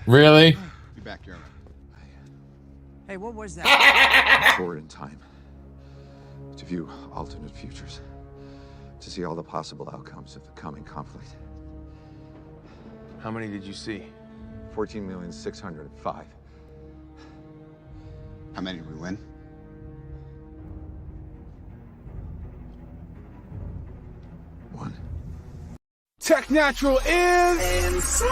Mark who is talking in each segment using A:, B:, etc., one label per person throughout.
A: Really?
B: Be back here.
C: Hey, what was that?
B: Forward in time. To view alternate futures. To see all the possible outcomes of the coming conflict.
D: How many did you see?
B: 14,605,000.
E: How many did we win?
B: One.
F: Tech Natural is...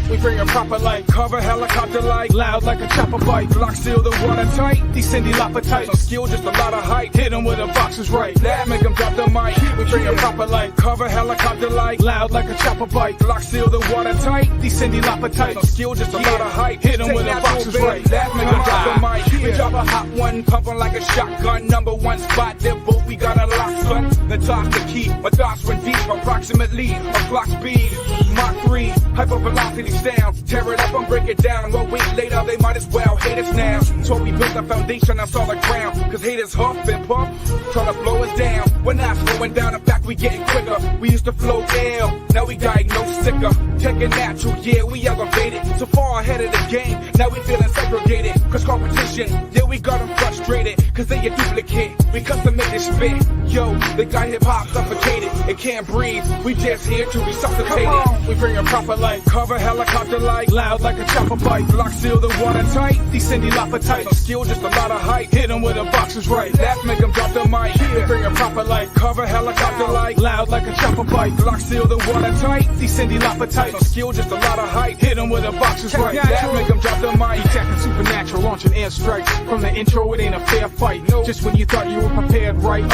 F: We bring a proper light, cover helicopter light, loud like a chopper bite, block seal the water tight, descending lopper tight, no skill, just a lot of height, hit them with the boxes right, that make them drop the mic. We bring a proper light, cover helicopter light, loud like a chopper bite, block seal the water tight, descending lopper tight, no skill, just a lot of height, hit them with the boxes right, that make them drop the mic. We drop a hot one, pumping like a shotgun, number one spot, their boat, we got a lock, son. The top's the key, my thoughts run deep, approximately a clock speed, Mach 3, hyper velocity sound, tear it up and break it down. 1 week later, they might as well hate us now. So we built a foundation on solid ground, cause haters huff and puff, try to blow us down. We're not slowing down, in fact, we getting quicker. We used to flow ill, now we diagnose sicker. Taking natural, yeah, we elevated, so far ahead of the game. Now we feeling segregated, cause competition, yeah, we got them frustrated, cause they a duplicate. We custom made this spit, yo, they got hip hop suffocated. It can't breathe, we just here to resuscitate it. We bring a proper light, cover helicopter light, loud like a chopper bite, block seal the water tight, descending lopper tight, no skill, just a lot of height, hit them with the boxes right, that make them drop the mic. We bring a proper light, cover helicopter light, loud like a chopper bite, block seal the water tight, descending lopper tight, no skill, just a lot of height, hit them with the boxes right, that make them drop the mic. Detecting supernatural, launching airstrikes, from the intro it ain't a fair fight, just when you thought you were prepared right,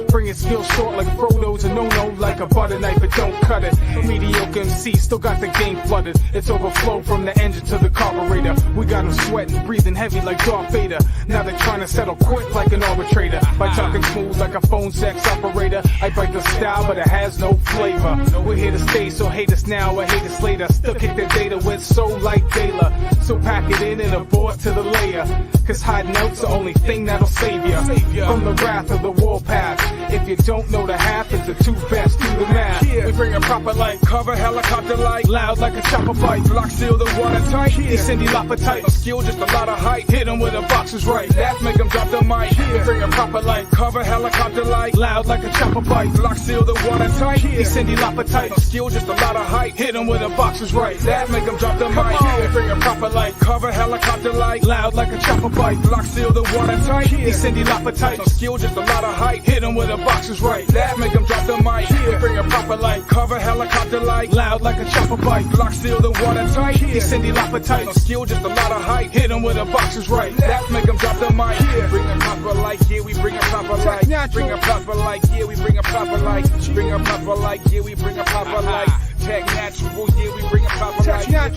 F: bringing skills short like Frodo's a no-no, like a butter knife, but don't cut it. Mediocre MC still got the game flooded. It's overflow from the engine to the carburetor. We got them sweating, breathing heavy like Darth Vader. Now they're trying to settle quick like an arbitrator. By talking smooth like a phone sex operator. I bite the style, but it has no flavor. We're here to stay, so hate us now or hate us later. Still kick the data with soul like Taylor. So pack it in and abort to the layer. Cause hiding out's the only thing that'll save ya from the wrath of the warpath. If you don't know the half, it's the two best, do the math. We bring a proper light, cover helicopter light, loud like a chopper bite, block seal the water tight, descending lopper tight, no skill, just a lot of height, hit them with the boxes right, that make them drop the mic. We bring a proper light, cover helicopter light, loud like a chopper bite, block seal the water tight, descending lopper tight, no skill, just a lot of height, hit them with the boxes right, that make them drop the mic. We bring a proper light, cover helicopter light, loud like a chopper bite, block seal the water tight, descending lopper tight, no skill, just a lot of height, hit them with the boxes right, that make them drop the mic. We bring a proper light, cover helicopter light, loud like a chopper bite, block seal the water tight, descending lopper tight, no skill, just a lot of height, hit them with the boxes right, that make them drop the mic. Bring a proper light, yeah, we bring a proper light, bring a proper light, yeah, we bring a proper light, bring a proper light, yeah, we bring a proper light. Tech Natural, yeah, we bring a proper light, yeah,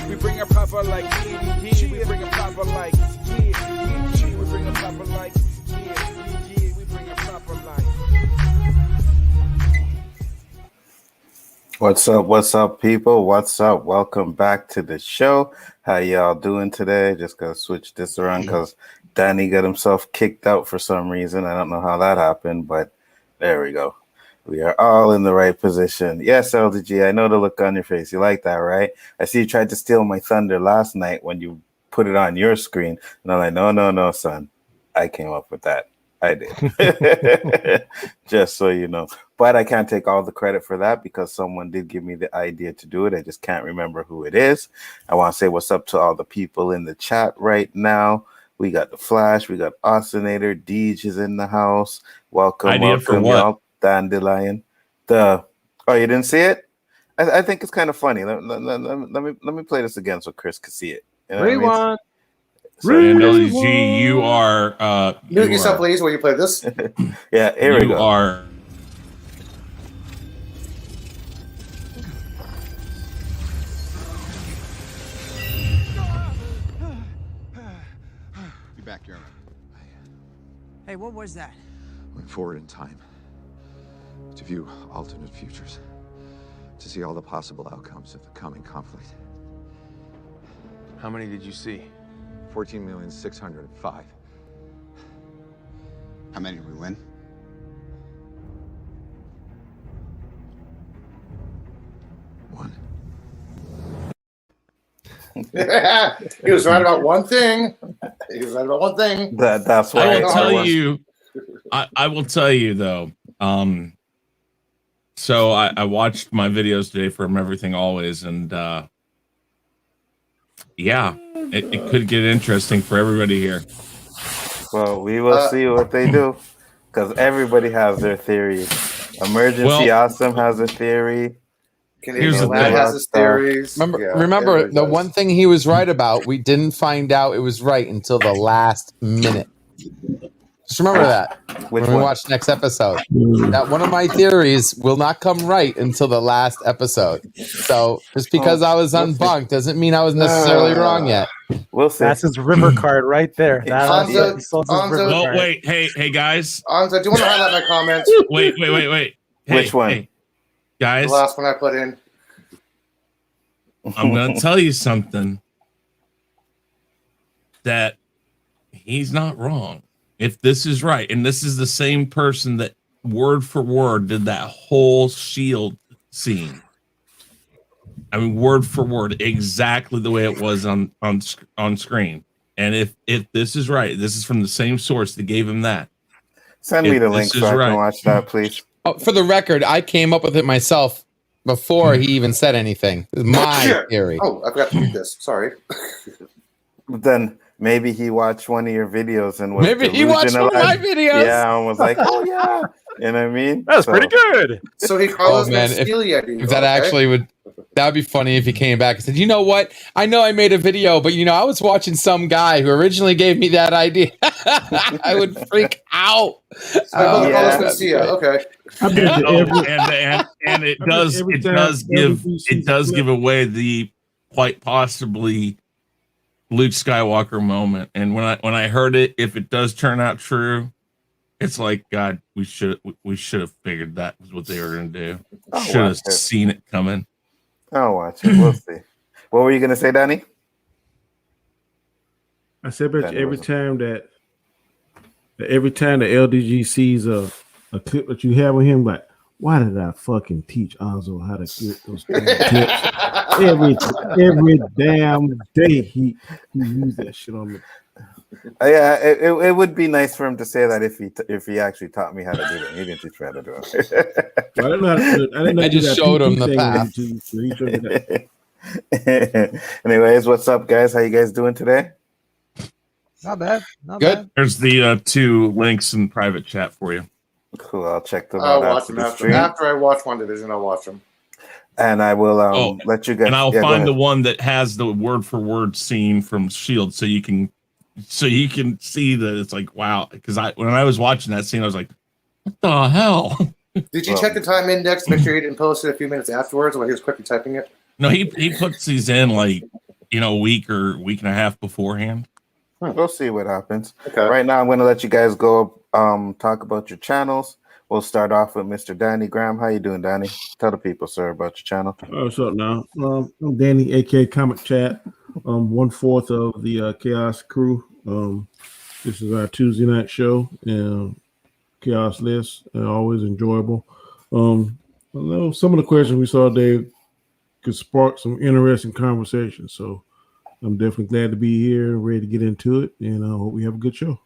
F: we bring a proper light, yeah, we bring a proper light, yeah, we bring a proper light, yeah, we bring a proper light.
G: What's up, people? What's up? Welcome back to the show. How y'all doing today? Just gotta switch this around because Danny got himself kicked out for some reason. I don't know how that happened, but there we go. We are all in the right position. Yes, LDG, I know the look on your face. You like that, right? I see you tried to steal my thunder last night when you put it on your screen. And I'm like, no, son. I came up with that. I did. Just so you know. But I can't take all the credit for that because someone did give me the idea to do it. I just can't remember who it is. I want to say what's up to all the people in the chat right now. We got the Flash. We got Oscinator. Deej is in the house. Welcome, y'all. Dandelion. You didn't see it? I think it's kind of funny. Let me play this again so Chris can see it. You know
A: Rewind.
G: So,
A: LDG, you are
E: Mute yourself, please, while you play this.
G: Yeah, here we go.
A: You are.
B: Be back here.
C: Hey, what was that?
B: Went forward in time. To view alternate futures. To see all the possible outcomes of the coming conflict.
D: How many did you see?
B: 14,605,000.
E: How many did we win?
B: One.
E: He was right about one thing.
G: That's why.
A: I will tell you. I will tell you though. So I watched my videos today from Everything Always, and yeah, it could get interesting for everybody here.
G: Well, we will see what they do, because everybody has their theories. Emergency Awesome has a theory.
A: Here's the thing.
E: Has his theories.
H: Remember the one thing he was right about, we didn't find out it was right until the last minute. Just remember that when we watch next episode. That one of my theories will not come right until the last episode. So just because I was unbunked doesn't mean I was necessarily wrong yet.
G: We'll see.
I: That's his river card right there.
A: Well, wait, hey guys.
E: Anza, do you want to highlight my comments?
A: Wait. Hey,
G: Which one?
A: Hey, guys.
E: The last one I put in.
A: I'm going to tell you something that he's not wrong. If this is right, and this is the same person that word for word did that whole shield scene. I mean, word for word, exactly the way it was on screen. And if this is right, this is from the same source that gave him that.
G: Send me the link so I can watch that, please.
H: Oh, for the record, I came up with it myself before he even said anything. My theory.
E: Oh, I forgot to read this. Sorry.
G: Then maybe he watched one of your videos and was
H: maybe he watched one of my videos.
G: Yeah, and was like, "Oh yeah," you know what I mean?
I: That's pretty good.
E: So he calls
H: man, if that actually would. That would be funny if he came back and said, "You know what? I know I made a video, but I was watching some guy who originally gave me that idea." I would freak out.
E: Okay.
A: And it does give away the quite possibly Luke Skywalker moment. And when I heard it, if it does turn out true, it's like, God, we should have figured that was what they were going to do. Should have seen it coming.
G: I'll watch it. We'll see. What were you going to say, Danny?
J: I said, bet you every time the LDG sees a clip that you have with him, like, why did I fucking teach Ozzo how to get those clips? every damn day he used that shit on me.
G: Yeah, it would be nice for him to say that if he actually taught me how to do it. He didn't teach me how to do it.
H: I just showed him the
G: path. Anyways, what's up, guys? How you guys doing today?
C: Not bad. Not
H: Good.
C: bad.
A: There's the 2 links in private chat for you.
G: Cool. I'll check them
E: I'll
G: out
E: watch them after I watch One Division. I'll watch them.
G: And I will let you guys.
A: And I'll find the one that has the word for word scene from Shield, so you can see that it's like, wow. Because when I was watching that scene, I was like, what the hell?
E: Did you check the time index to make sure he didn't post it a few minutes afterwards while he was quickly typing it?
A: No, he puts these in like a week or week and a half beforehand.
G: We'll see what happens.
E: Okay.
G: Right now, I'm going to let you guys go talk about your channels. We'll start off with Mr. Danny Graham. How you doing, Danny? Tell the people, sir, about your channel.
J: What's up now? I'm Danny, AKA Comic Chat. 1/4 of the Chaos crew. This is our Tuesday night show, and Chaos List, always enjoyable. I know some of the questions we saw today could spark some interesting conversations, so I'm definitely glad to be here, ready to get into it, and I hope we have a good show.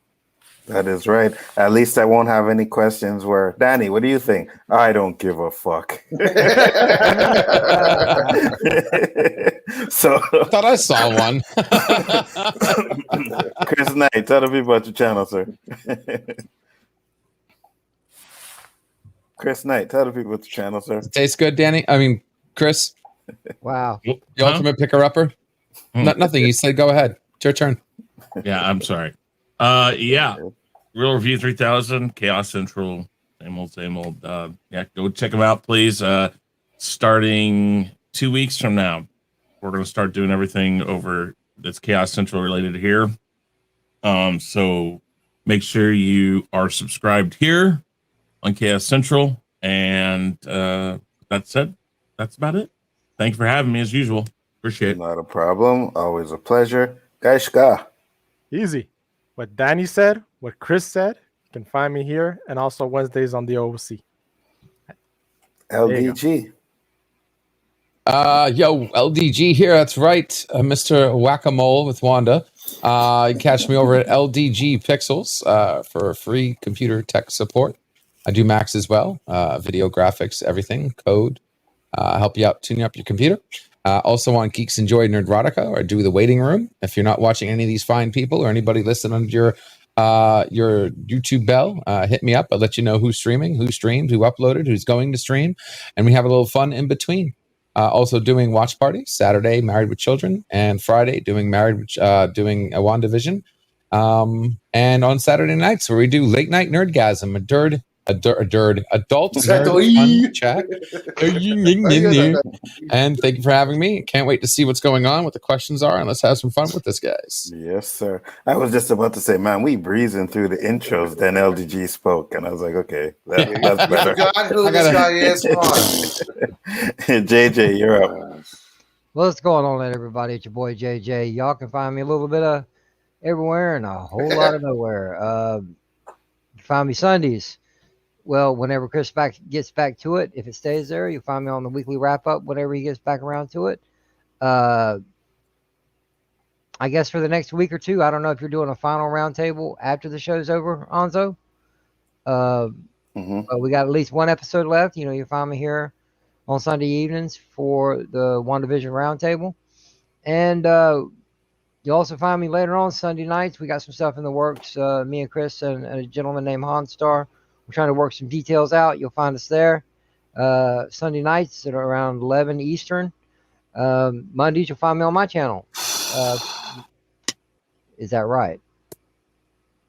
G: That is right. At least I won't have any questions where, Danny, what do you think? I don't give a fuck. So
H: I thought I saw one.
G: Chris Knight, tell the people about your channel, sir. Chris Knight, tell the people about your channel, sir.
H: Tastes good, Danny. I mean, Chris.
C: Wow.
H: The ultimate picker-upper. Nothing. You said go ahead. It's your turn.
A: Yeah, I'm sorry. Yeah. Real Review 3000, Chaos Central, same old. Yeah, go check them out, please. Starting 2 weeks from now, we're going to start doing everything over that's Chaos Central related here. So make sure you are subscribed here on Chaos Central. And that's it. That's about it. Thank you for having me as usual. Appreciate it.
G: Not a problem. Always a pleasure. Gaishka.
I: Easy. What Danny said, what Chris said, you can find me here, and also Wednesdays on the OOC.
G: LDG.
H: Yo, LDG here. That's right. Mr. Whack-A-Mole with Wanda. You can catch me over at LDG Pixels for free computer tech support. I do Macs as well. Video graphics, everything, code. Help you out, tuning up your computer. Also on Geeks Enjoy Nerdrotica, or do the waiting room. If you're not watching any of these fine people or anybody listed under your YouTube bell, hit me up. I'll let you know who's streaming, who streamed, who uploaded, who's going to stream, and we have a little fun in between. Also doing watch parties Saturday, Married with Children, and Friday doing doing a WandaVision, and on Saturday nights where we do late night nerdgasm, adult fun chat. And thank you for having me. Can't wait to see what's going on, what the questions are, and let's have some fun with this, guys.
G: Yes, sir. I was just about to say, man, we breezing through the intros. Then LDG spoke, and I was like, okay, that's better.
E: God, who this guy is? Come on.
G: JJ, you're up.
C: What's going on, everybody? It's your boy JJ. Y'all can find me a little bit of everywhere and a whole lot of nowhere. You can find me Sundays. Well, whenever Chris gets back to it, if it stays there, you'll find me on the weekly wrap up whenever he gets back around to it. I guess for the next week or two, I don't know if you're doing a final roundtable after the show's over, Anzo. But we got at least one episode left. You know, you'll find me here on Sunday evenings for the WandaVision roundtable. And you'll also find me later on Sunday nights. We got some stuff in the works. Me and Chris and a gentleman named Hanstar. We're trying to work some details out. You'll find us there. Sunday nights at around 11 Eastern. Mondays, you'll find me on my channel. Is that right?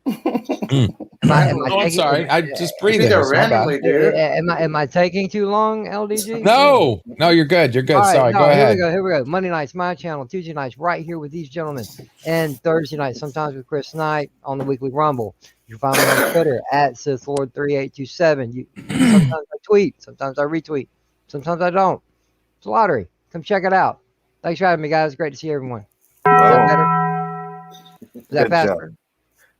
H: I'm sorry. I just breathed there.
E: Randomly, dude.
C: Am I taking too long, LDG?
H: No, you're good. You're good.
C: Right,
H: sorry, go ahead.
C: Here we go. Monday nights, my channel. Tuesday nights, right here with these gentlemen. And Thursday nights, sometimes with Chris Knight on the Weekly Rumble. You can find me on Twitter at Sithlord3827. Sometimes I tweet, sometimes I retweet, sometimes I don't. It's a lottery. Come check it out. Thanks for having me, guys. Great to see everyone. Is that better? Is that faster?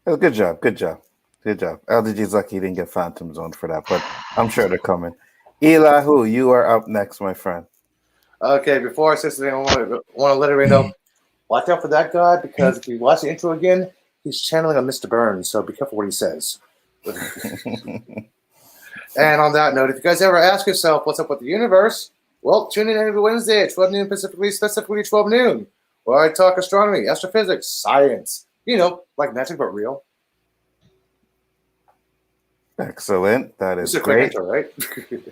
G: Oh, good job. LDG's lucky he didn't get Phantom Zone for that, but I'm sure they're coming. Elihu, you are up next, my friend.
E: Okay, before I say something, I want to let everybody know, watch out for that guy, because if you watch the intro again, he's channeling a Mr. Burns, so be careful what he says. And on that note, if you guys ever ask yourself what's up with the universe, well, tune in every Wednesday at 12 noon Pacifically, specifically 12 noon, where I talk astronomy, astrophysics, science, you know, like magic but real.
G: Excellent. That is
E: great.
G: Intro,
E: right?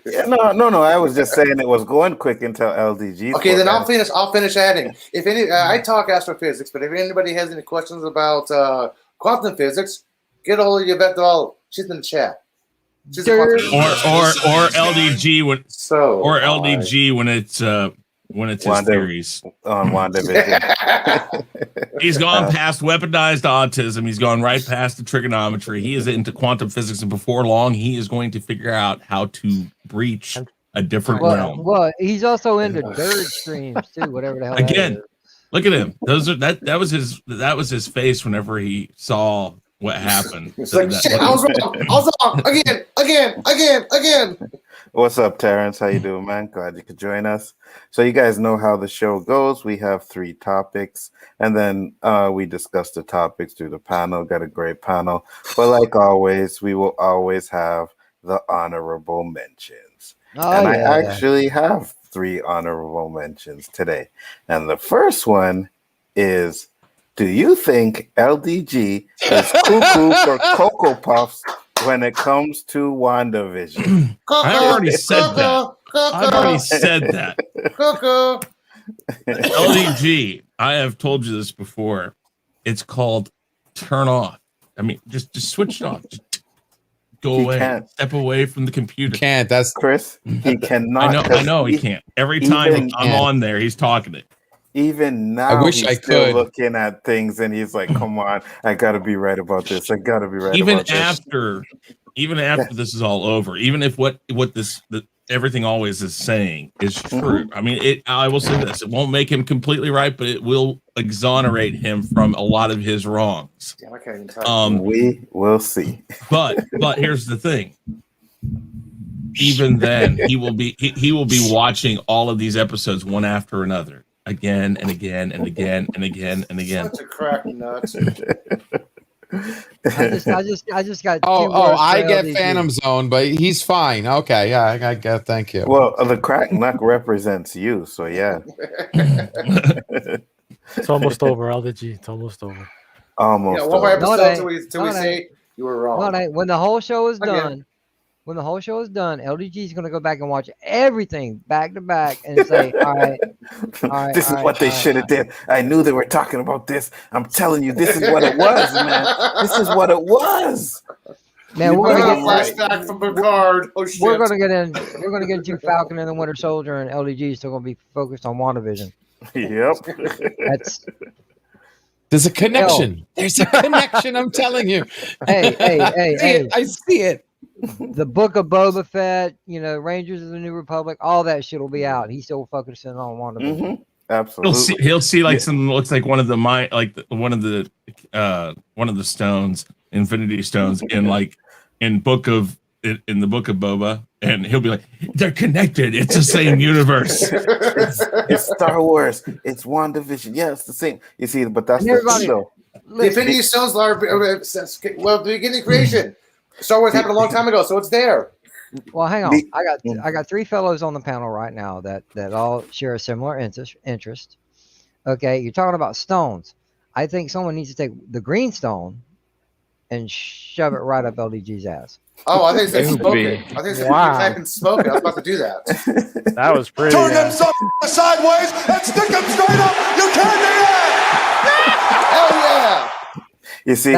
G: Yeah, no. I was just saying it was going quick until LDG.
E: Okay, then I'll finish adding. If any, I talk astrophysics, but if anybody has any questions about quantum physics, get a hold of Yvette Dahl. She's in the chat. She's
A: or LDG when it's his theories
G: on WandaVision.
A: He's gone past weaponized autism. He's gone right past the trigonometry. He is into quantum physics, and before long, he is going to figure out how to breach a different realm.
C: Well, he's also into dirt streams too. Whatever the hell.
A: Again, look at him. That was his face whenever he saw what happened.
E: It's like, shit, I was wrong. Again.
G: What's up, Terrence? How you doing, man? Glad you could join us. So you guys know how the show goes. We have 3 topics, and then we discuss the topics through the panel. Got a great panel. But like always, we will always have the honorable mentions. I actually have 3 honorable mentions today. And the first one is, do you think LDG is cuckoo for Cocoa Puffs when it comes to WandaVision?
A: I already said that. LDG, I have told you this before. It's called turn off. I mean, just switch it off. Just go away.
G: Can't.
A: Step away from the computer.
H: You can't. That's
G: Chris. He cannot.
A: I know he can't. Every time I'm on there, he's talking it.
G: Even now,
H: I wish
G: he's
H: I
G: still
H: could.
G: looking at things, and he's like, "Come on, I got to be right about this. I got to be right."
A: Even
G: about this.
A: Even after this is all over, even if what everything always is saying is true. I mean, I will say this: it won't make him completely right, but it will exonerate him from a lot of his wrongs.
E: Damn, I can't even tell.
G: We will see.
A: But here's the thing: even then, he will be watching all of these episodes one after another, again and again and again and again and again.
E: Such a crack nut.
C: I just got.
H: I get Phantom Zone, but he's fine. Okay, yeah, I get. Thank you.
G: Well, the crack nut represents you, so yeah.
I: It's almost over, LDG. It's almost over.
G: Almost.
E: Yeah, one more episode till we say you were wrong.
C: When the whole show is done, LDG is going to go back and watch everything back to back and say, all right.
G: This is what they should have did. I knew they were talking about this. I'm telling you, this is what it was, man. This is what it was.
C: Man, we're going to get
E: flashback from Picard. Oh shit.
C: We're going to get into Falcon and the Winter Soldier, and LDG is still going to be focused on WandaVision.
G: Yep.
H: There's a connection. There's a connection. I'm telling you.
C: Hey.
H: I see it.
C: The Book of Boba Fett, Rangers of the New Republic, all that shit will be out. He's still focusing on WandaVision.
G: Mm-hmm. Absolutely.
A: He'll see like something that looks like one of the one of the stones, Infinity Stones, in the Book of Boba, and he'll be like, they're connected. It's the same universe.
G: It's Star Wars. It's WandaVision. Yeah, it's the same. You see, but that's the thing, though.
E: The Infinity Stones are the beginning of creation. Star Wars happened a long time ago, so it's there.
C: Well, hang on. I got three fellows on the panel right now that all share a similar interest. Okay, you're talking about stones. I think someone needs to take the green stone and shove it right up LDG's ass.
E: Oh, I think it's smoking. I think it's typing smoking. I was about to do that.
I: That was pretty.
F: Turn them sideways and stick them straight up. You can't do that.
E: Hell yeah.
G: You see,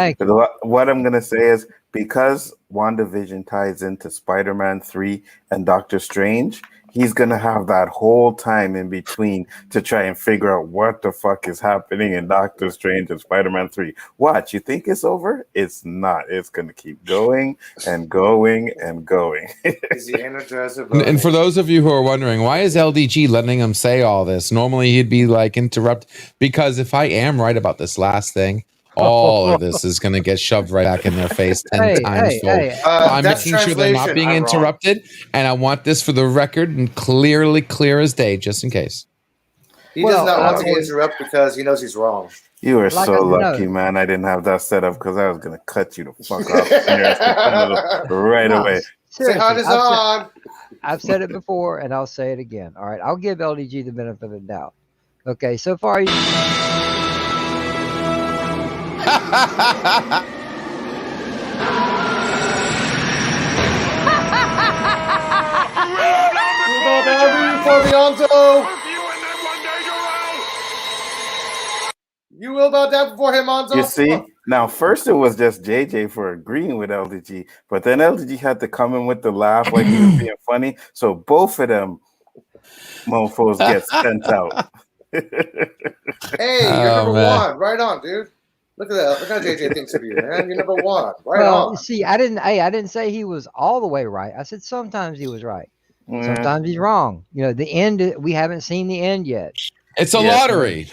G: what I'm going to say is because WandaVision ties into Spider-Man 3 and Doctor Strange, he's going to have that whole time in between to try and figure out what the fuck is happening in Doctor Strange and Spider-Man 3. Watch, you think it's over? It's not. It's going to keep going and going and going.
E: Is the Energizer
H: and for those of you who are wondering, why is LDG letting him say all this? Normally he'd be like interrupt, because if I am right about this last thing, all of this is going to get shoved right back in their face 10 times fold. I'm making sure they're not being interrupted, and I want this for the record and clear as day, just in case.
E: He does not want to interrupt because he knows he's wrong.
G: You are so lucky, man. I didn't have that set up because I was going to cut you the fuck off right away.
E: Say hi to Zod.
C: I've said it before, and I'll say it again. All right, I'll give LDG the benefit of the doubt. Okay, so far you...
E: You will bow down before him, Anzo.
G: You see, now first it was just JJ for agreeing with LDG, but then LDG had to come in with the laugh like he was being funny, so both of them mofos get sent out.
E: Hey, you're number one. Right on, dude. Look at that. Look how JJ thinks of you, man. You're number one. Right on.
C: See, I didn't say he was all the way right. I said sometimes he was right. Sometimes he's wrong. The end, we haven't seen the end yet.
H: It's a lottery.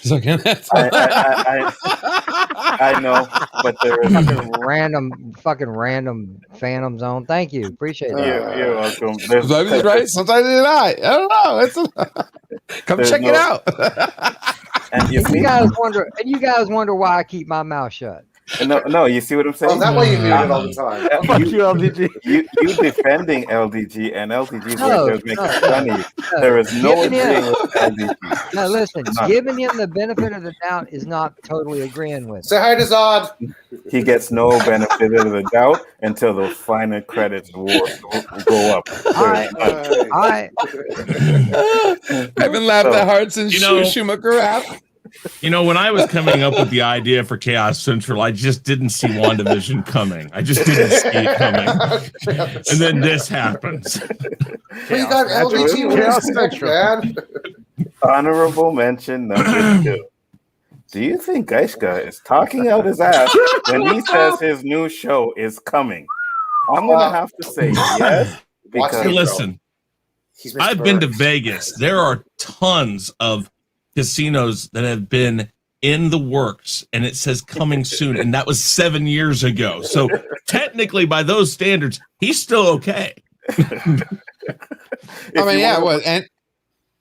G: I know, but there is
C: fucking random Phantom Zone. Thank you. Appreciate that.
G: You're welcome.
H: Sometimes he's right, sometimes he's not. I don't know. Come check it out.
C: And you guys wonder why I keep my mouth shut.
G: No, you see what I'm saying?
E: Oh, that way you mute it all the time.
I: Fuck you, LDG.
G: You defending LDG, and LDG's right there making funny. There is no agreeing with LDG.
C: No, listen, giving him the benefit of the doubt is not totally agreeing with.
E: Say hi to Zod.
G: He gets no benefit of the doubt until the final credits go up.
C: All right.
H: I haven't laughed that hard since Schumacher rap.
A: When I was coming up with the idea for Chaos Central, I just didn't see WandaVision coming. I just didn't see it coming. And then this happens.
E: We got LDG Chaos Central, man.
G: Honorable mention number 2. Do you think Gaishka is talking out his ass when he says his new show is coming? I'm going to have to say yes. Because
A: listen, I've been to Vegas. There are tons of casinos that have been in the works, and it says coming soon, and that was 7 years ago. So technically, by those standards, he's still okay.
H: I mean, yeah, it was. And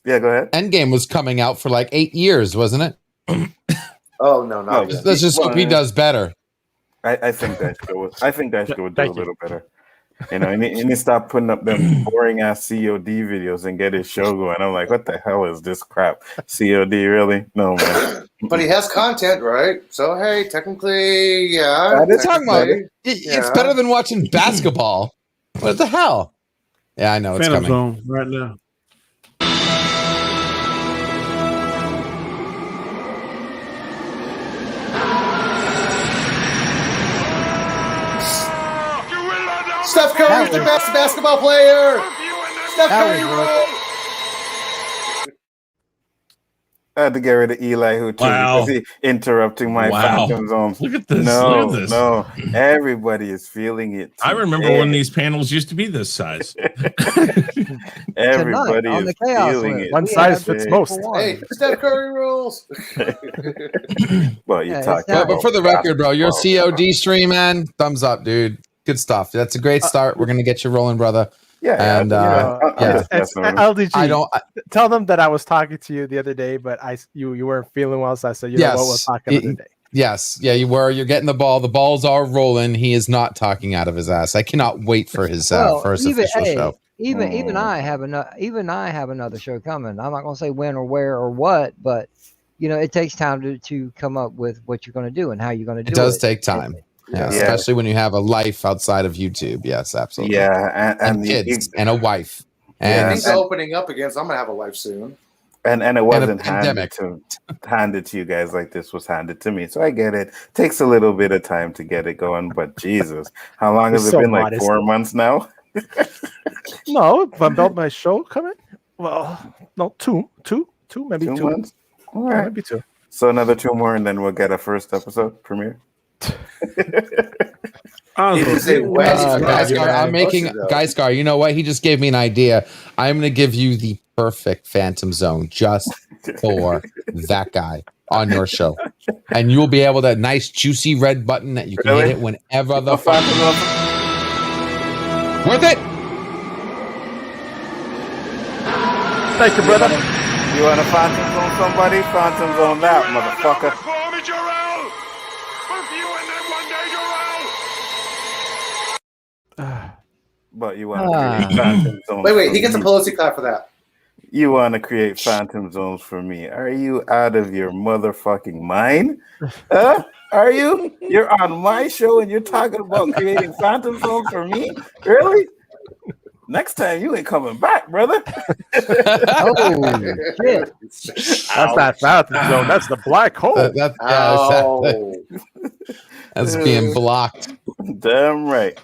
G: yeah, go ahead.
H: Endgame was coming out for like 8 years, wasn't it?
E: Oh no, not yet.
H: Let's just hope he does better.
G: I think that show would do a little better. You know, and he stopped putting up them boring ass COD videos and get his show going. I'm like, what the hell is this crap? COD, really? No, man.
E: But he has content, right? So hey, technically, yeah.
H: They're talking about it. It's better than watching basketball. What the hell? Yeah, I know it's
J: Phantom
H: coming
J: Zone right now.
E: Steph Curry's the best basketball player. Steph Curry rules.
G: I had to get rid of Elihu too because he interrupting my Phantom Zones.
A: Look at this.
G: No,
A: Look at this.
G: no. Everybody is feeling it.
A: I remember when these panels used to be this size.
G: Everybody is feeling it.
I: One size fits most.
E: Hey, Steph Curry rules.
G: Well, you talk.
H: But for the record, bro, your COD stream, man, thumbs up, dude. Good stuff. That's a great start. We're gonna get you rolling, brother.
G: Yeah,
H: and
I: it's LDG. Tell them that I was talking to you the other day, but you weren't feeling well, so I said, you know what, we'll talk another day.
H: Yes, yeah, you were. You're getting the ball. The balls are rolling. He is not talking out of his ass. I cannot wait for his first official show.
C: Even I have another show coming. I'm not going to say when or where or what, but you know, it takes time to come up with what you're going to do and how you're going to do it.
H: It does take time. Yeah, especially when you have a life outside of YouTube. Yes, absolutely.
G: Yeah,
H: and kids and a wife.
E: And things are opening up again, so I'm gonna have a life soon.
G: And it wasn't handed to you guys like this was handed to me. So I get it. Takes a little bit of time to get it going, but Jesus, how long has it been? Like 4 months now?
I: No, about my show coming. Well, no, two, maybe 2
G: months. All right,
I: maybe 2.
G: So another 2 more, and then we'll get a first episode premiere.
H: Guyscar, you know what? He just gave me an idea. I'm going to give you the perfect Phantom Zone just for that guy on your show. And you'll be able to nice juicy red button that you can hit it whenever the fuck. Worth it.
I: Thank you, brother.
G: You want to Phantom Zone somebody? Phantom Zone that, motherfucker. But you want to create Phantom Zones.
E: Wait, he gets a Pelosi clap for that.
G: You want to create Phantom Zones for me? Are you out of your motherfucking mind? Are you? You're on my show and you're talking about creating Phantom Zones for me? Really? Next time you ain't coming back, brother.
C: Oh shit!
I: That's not Phantom Zone. That's the black hole.
H: That's being blocked.
G: Damn right.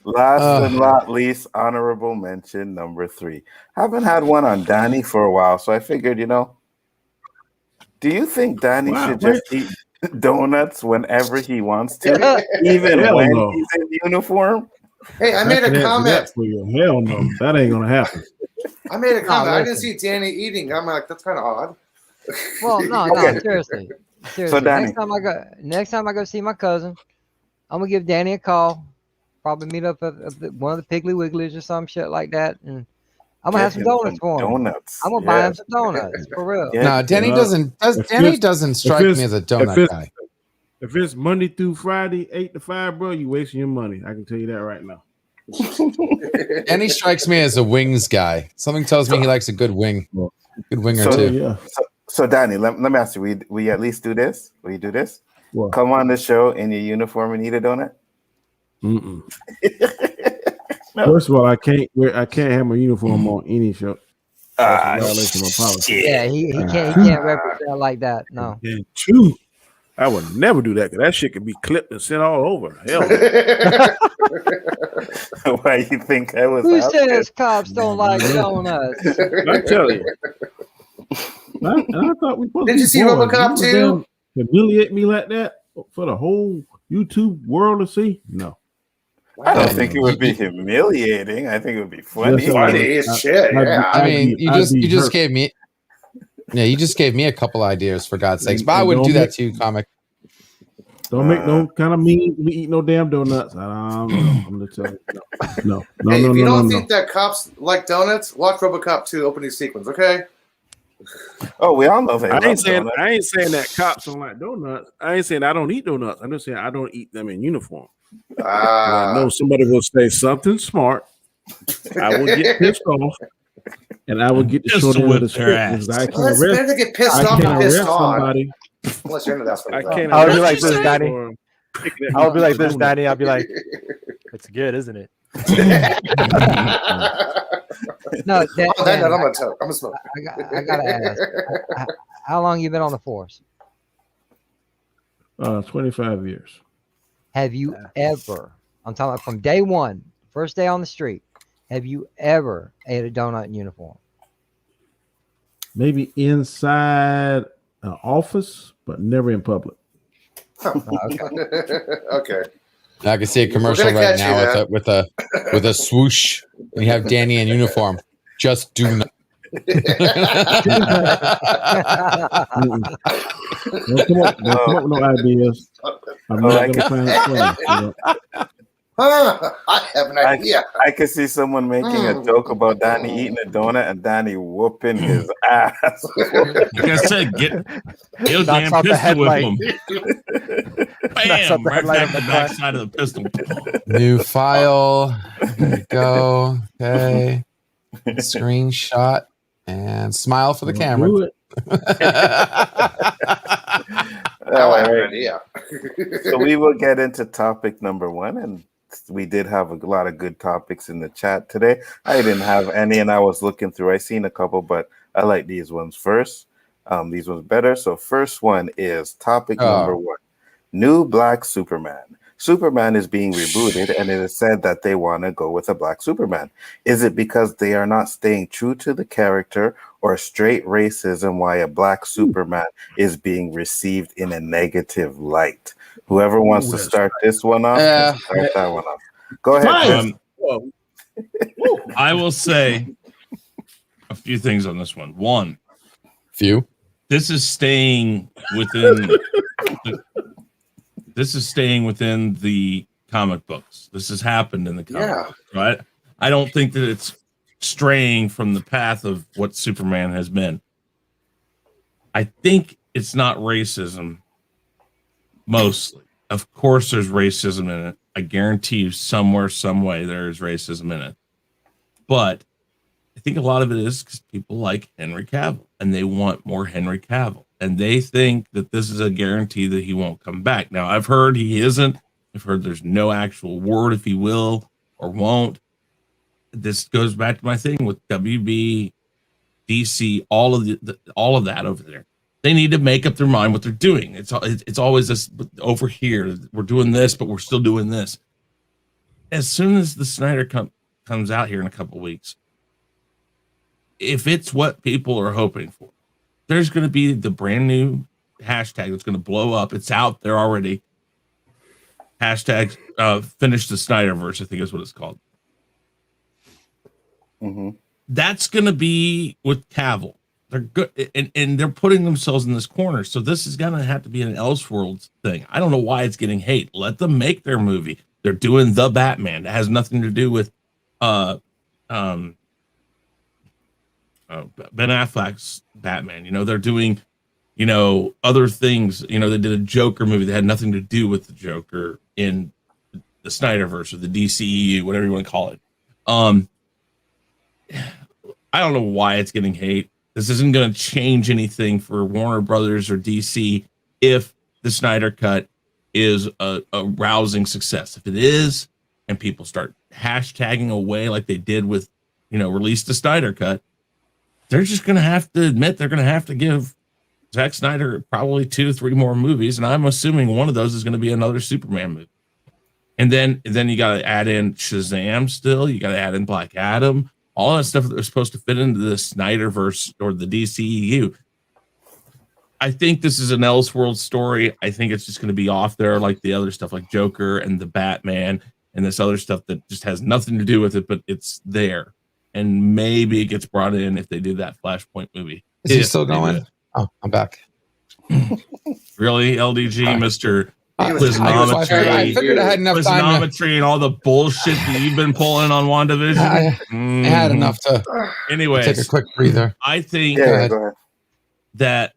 G: Last and not least, honorable mention number 3. Haven't had one on Danny for a while, so I figured, you know, do you think Danny should just eat donuts whenever he wants to, even when he's in uniform?
E: Hey, I made a comment.
J: Hell no, that ain't gonna happen.
E: I made a comment. I didn't see Danny eating. I'm like, that's kind of odd.
C: Well, no, seriously.
G: So Danny,
C: next time I go see my cousin, I'm gonna give Danny a call. Probably meet up at one of the Piggly Wigglies or some shit like that, and I'm gonna have some donuts for him. I'm gonna buy him some donuts for real.
H: No, Danny doesn't. Danny doesn't strike me as a donut guy.
J: If it's Monday through Friday, 8 to 5, bro, you wasting your money. I can tell you that right now.
H: Danny strikes me as a wings guy. Something tells me he likes a good wing, good winger too.
J: Yeah.
G: So Danny, let me ask you: we at least do this? Will you do this?
J: What?
G: Come on the show in your uniform and eat a donut?
J: No. First of all, I can't have my uniform on any show.
C: Yeah, he can't represent like that. No.
J: And 2, I would never do that because that shit could be clipped and sent all over. Hell.
G: Why you think I was?
C: Who says cops don't like donuts?
J: I tell you. I thought we supposed
E: Did you see RoboCop 2?
J: Humiliate me like that for the whole YouTube world to see? No.
G: I don't think it would be humiliating. I think it would be funny.
E: Funny as shit. Yeah.
H: I mean, you just gave me. Yeah, you just gave me a couple ideas for God's sakes, but I wouldn't do that to you, comic.
J: Don't make no kind of mean. We eat no damn donuts. I'm gonna tell you. No.
E: Hey, if you don't think that cops like donuts, watch RoboCop 2 opening sequence, okay?
G: Oh, we all know that.
J: I ain't saying that cops don't like donuts. I ain't saying I don't eat donuts. I'm just saying I don't eat them in uniform. I know somebody will say something smart. I will get pissed off, and I will get the short end of the stick. I can't
E: it's better to get pissed off than pissed
J: somebody.
E: Unless you're into that sort of thing.
I: I'll be like this, Danny. I'll be like this, Danny. I'll be like, it's good, isn't it?
C: No,
E: I'm gonna smoke.
C: I gotta ask. How long you been on the force?
J: 25 years.
C: Have you ever? I'm talking about from day one, first day on the street. Have you ever ate a donut in uniform?
J: Maybe inside an office, but never in public.
E: Okay.
H: I can see a commercial right now with a swoosh, and you have Danny in uniform. Just do not.
J: Don't come up with no ideas. I'm not gonna find it funny.
E: I have an idea.
G: I can see someone making a joke about Danny eating a donut and Danny whooping his ass.
A: Like I said, get your damn pistol with him. Bam! Right back the backside of the pistol.
H: New file. There you go. Okay. Screenshot and smile for the camera.
G: All right. So we will get into topic number 1, and we did have a lot of good topics in the chat today. I didn't have any, and I was looking through. I seen a couple, but I like these ones first. These ones better. So first one is topic number 1. New Black Superman. Superman is being rebooted, and it is said that they want to go with a black Superman. Is it because they are not staying true to the character, or straight racism why a black Superman is being received in a negative light? Whoever wants to start this one off, start that one off. Go ahead.
A: I will say a few things on this one. One, this is staying within the comic books. This has happened in the comic books, right? I don't think that it's straying from the path of what Superman has been. I think it's not racism mostly. Of course there's racism in it. I guarantee you somewhere, some way there is racism in it. But I think a lot of it is because people like Henry Cavill and they want more Henry Cavill. And they think that this is a guarantee that he won't come back. Now, I've heard he isn't. I've heard there's no actual word if he will or won't. This goes back to my thing with WB, DC, all of that over there. They need to make up their mind what they're doing. It's always this over here. We're doing this, but we're still doing this. As soon as the Snyder comes out here in a couple weeks, if it's what people are hoping for, there's going to be the brand new hashtag that's going to blow up. It's out there already. Hashtag finish the Snyderverse, I think is what it's called.
G: Mm-hmm.
A: That's going to be with Cavill. They're good, and they're putting themselves in this corner. So this is going to have to be an Elseworlds thing. I don't know why it's getting hate. Let them make their movie. They're doing the Batman. It has nothing to do with Ben Affleck's Batman. You know, they're doing, you know, other things. You know, they did a Joker movie that had nothing to do with the Joker in the Snyderverse or the DCEU, whatever you want to call it. I don't know why it's getting hate. This isn't going to change anything for Warner Brothers or DC if the Snyder Cut is a rousing success. If it is, and people start hashtagging away like they did with, you know, release the Snyder Cut, they're just going to have to admit they're going to have to give Zack Snyder probably 2-3 more movies, and I'm assuming one of those is going to be another Superman movie. And then you got to add in Shazam still. You got to add in Black Adam. All that stuff that was supposed to fit into the Snyderverse or the DCEU. I think this is an Elseworld story. I think it's just going to be off there like the other stuff, like Joker and the Batman and this other stuff that just has nothing to do with it, but it's there. And maybe it gets brought in if they do that Flashpoint movie.
H: Is he still going? Oh, I'm back.
A: Really, LDG, Mr. Quiznometry.
H: I figured I had enough time.
A: Quiznometry and all the bullshit that you've been pulling on WandaVision.
H: I had enough to.
A: Anyways,
H: take a quick breather.
A: I think that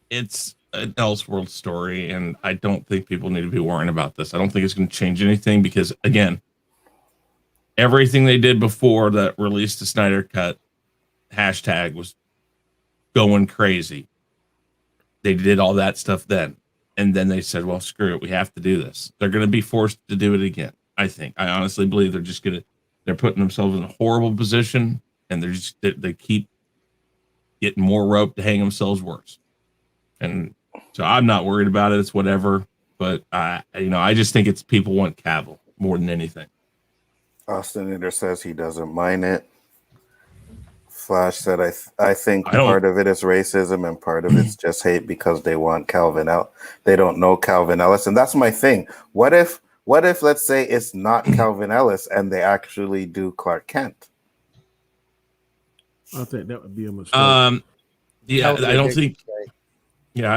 A: it's an Elseworld story, and I don't think people need to be worrying about this. I don't think it's going to change anything because, again, everything they did before that released the Snyder Cut hashtag was going crazy. They did all that stuff then, and then they said, well, screw it, we have to do this. They're going to be forced to do it again. I honestly believe they're putting themselves in a horrible position, and they keep getting more rope to hang themselves worse. And so I'm not worried about it. It's whatever. But I just think it's people want Cavill more than anything.
G: Austin Inter says he doesn't mind it. Flash said, I think part of it is racism and part of it's just hate because they want Calvin out. They don't know Calvin Ellis. And that's my thing. What if let's say it's not Calvin Ellis and they actually do Clark Kent?
J: I think that would be a mistake.
A: I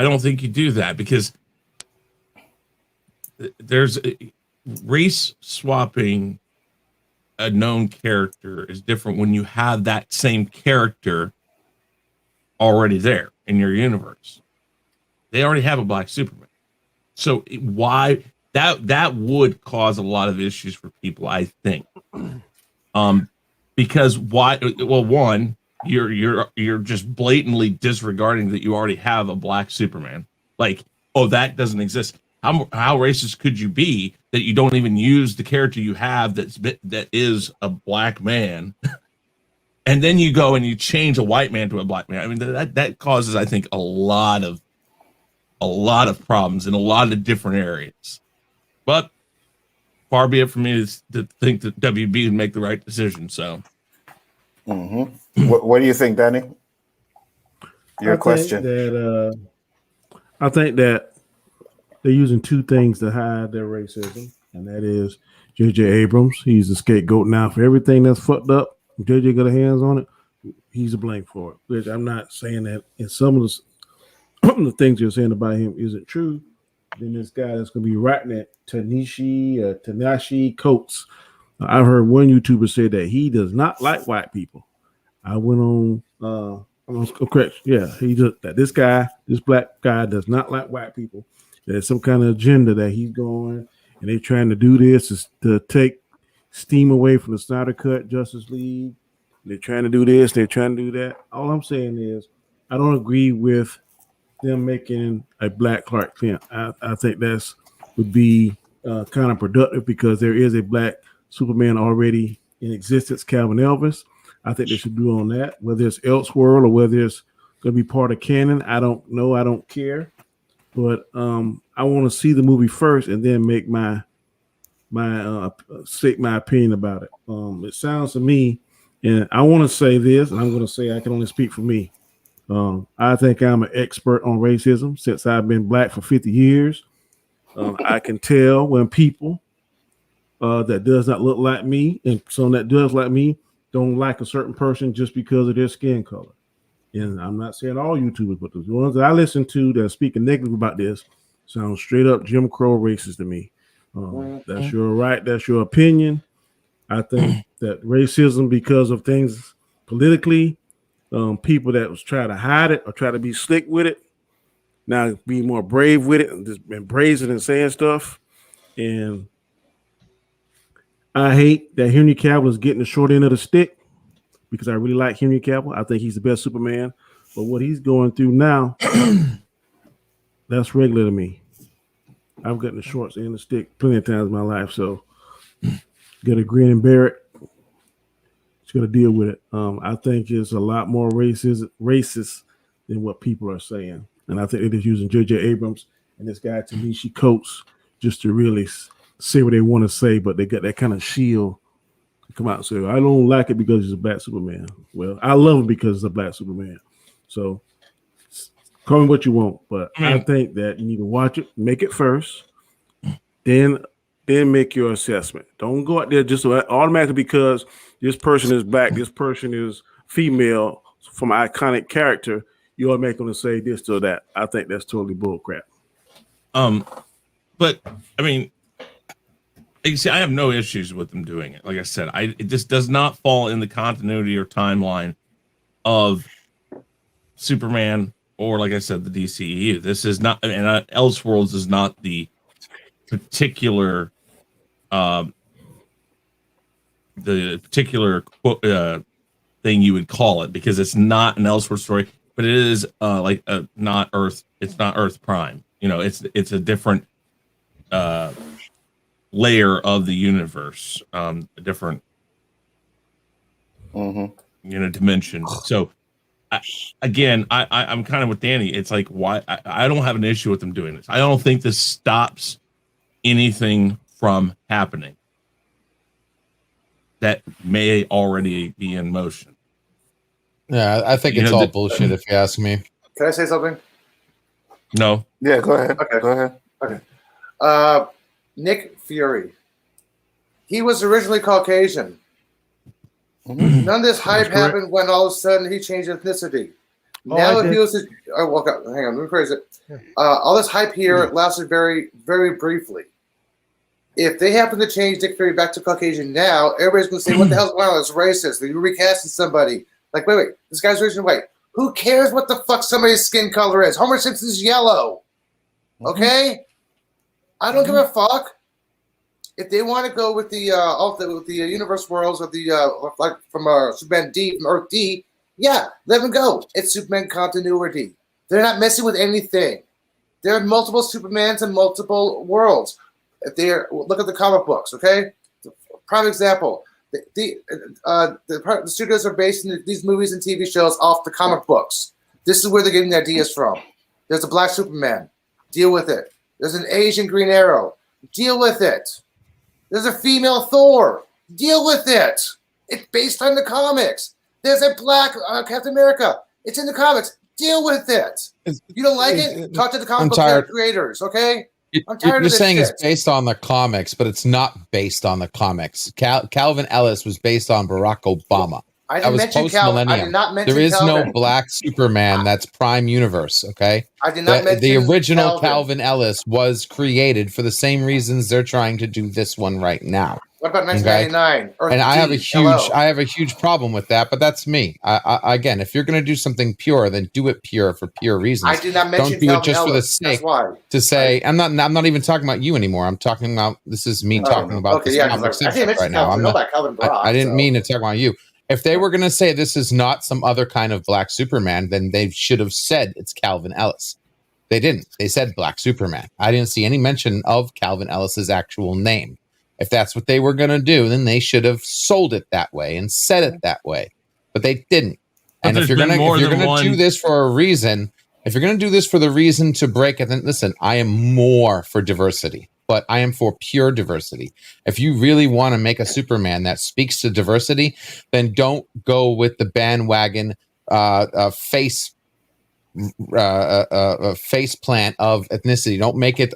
A: don't think you do that because there's race swapping a known character is different when you have that same character already there in your universe. They already have a black Superman. So why that would cause a lot of issues for people, I think. Because why? Well, one, you're just blatantly disregarding that you already have a black Superman. Like, oh, that doesn't exist. How racist could you be that you don't even use the character you have that is a black man, and then you go and you change a white man to a black man? I mean, that causes, I think, a lot of problems in a lot of different areas. But far be it from me to think that WB would make the right decision. So,
G: what do you think, Danny? Your question.
J: I think that they're using two things to hide their racism, and that is J.J. Abrams. He's the scapegoat now for everything that's fucked up. If J.J. got a hands on it, he's to blame for it. Which I'm not saying that in some of the things you're saying about him isn't true. Then this guy that's going to be writing it, Tanashi Coates. I heard one YouTuber say that he does not like white people. I went on, correct. Yeah, this black guy does not like white people. There's some kind of agenda that he's going, and they're trying to do this to take steam away from the Snyder Cut Justice League. They're trying to do this, they're trying to do that. All I'm saying is I don't agree with them making a black Clark Kent. I think that's would be kind of productive because there is a black Superman already in existence, Calvin Elvis. I think they should do on that. Whether it's Elseworld or whether it's going to be part of canon, I don't know. I don't care. But I want to see the movie first and then make my opinion about it. It sounds to me, and I want to say this, and I'm going to say I can only speak for me. I think I'm an expert on racism since I've been black for 50 years. I can tell when people that does not look like me and some that does like me don't like a certain person just because of their skin color. And I'm not saying all YouTubers, but the ones that I listen to that are speaking negative about this sound straight up Jim Crow racist to me. That's your right. That's your opinion. I think that racism, because of things politically, people that was trying to hide it or try to be slick with it, now be more brave with it and just been brazen and saying stuff. And I hate that Henry Cavill is getting the short end of the stick because I really like Henry Cavill. I think he's the best Superman. But what he's going through now, that's regular to me. I've gotten the shorts end of the stick plenty of times in my life. So got to grin and bear it. Just got to deal with it. I think it's a lot more racist than what people are saying. And I think it is using J.J. Abrams and this guy, Tanashi Coates, just to really say what they want to say, but they got that kind of shield to come out and say, I don't like it because he's a black Superman. Well, I love him because he's a black Superman. So call me what you want, but I think that you need to watch it, make it first, then make your assessment. Don't go out there just automatically because this person is black, this person is female from an iconic character. You automatically going to say this or that. I think that's totally bull crap.
A: But I mean, you see, I have no issues with them doing it. Like I said, it just does not fall in the continuity or timeline of Superman or, like I said, the DCEU. This is not, and Elseworlds is not the particular thing you would call it, because it's not an Elseworlds story, but it is not Earth. It's not Earth Prime. It's a different layer of the universe, a different dimension. So I'm kind of with Danny. It's like, why? I don't have an issue with them doing this. I don't think this stops anything from happening that may already be in motion.
H: Yeah, I think it's all bullshit, if you ask me.
E: Can I say something?
A: No.
G: Yeah, go ahead.
E: Okay.
G: Go ahead.
E: Okay. Nick Fury. He was originally Caucasian. None of this hype happened when all of a sudden he changed ethnicity. Now if he was hang on, let me phrase it. All this hype here lasted very, very briefly. If they happen to change Nick Fury back to Caucasian now, everybody's going to say, what the hell's going on? It's racist. You're recasting somebody. Like, wait, this guy's originally white. Who cares what the fuck somebody's skin color is? Homer Simpson's yellow. Okay? I don't give a fuck. If they want to go with the universe worlds of the like from Superman D, from Earth D, yeah, let them go. It's Superman continuity. They're not messing with anything. There are multiple Supermans and multiple worlds. If look at the comic books, okay? Prime example. The studios are basing these movies and TV shows off the comic books. This is where they're getting the ideas from. There's a black Superman. Deal with it. There's an Asian Green Arrow. Deal with it. There's a female Thor. Deal with it. It's based on the comics. There's a black Captain America. It's in the comics. Deal with it. You don't like it? Talk to the comic book creators, okay? I'm tired of this
H: saying
E: shit.
H: It's based on the comics, but it's not based on the comics. Calvin Ellis was based on Barack Obama.
E: I didn't mention Calvin. I did not mention
H: There is
E: Calvin.
H: no black Superman that's Prime Universe, okay?
E: I did not mention
H: the original
E: Calvin
H: Ellis was created for the same reasons they're trying to do this one right now.
E: What about 1999?
H: Okay? And I have a huge problem with that, but that's me. I again, if you're going to do something pure, then do it pure for pure reasons.
E: I did not mention
H: Don't do
E: Calvin
H: it just
E: Ellis.
H: for the sake
E: That's why.
H: to say I'm not even talking about you anymore. I'm talking about this is me talking about this comic subject right now. I didn't mean to talk about you. If they were going to say this is not some other kind of black Superman, then they should have said it's Calvin Ellis. They didn't. They said Black Superman. I didn't see any mention of Calvin Ellis's actual name. If that's what they were going to do, then they should have sold it that way and said it that way. But they didn't. And if you're going to do this for a reason, if you're going to do this for the reason to break it, then listen, I am more for diversity, but I am for pure diversity. If you really want to make a Superman that speaks to diversity, then don't go with the bandwagon face plant of ethnicity. Don't make it,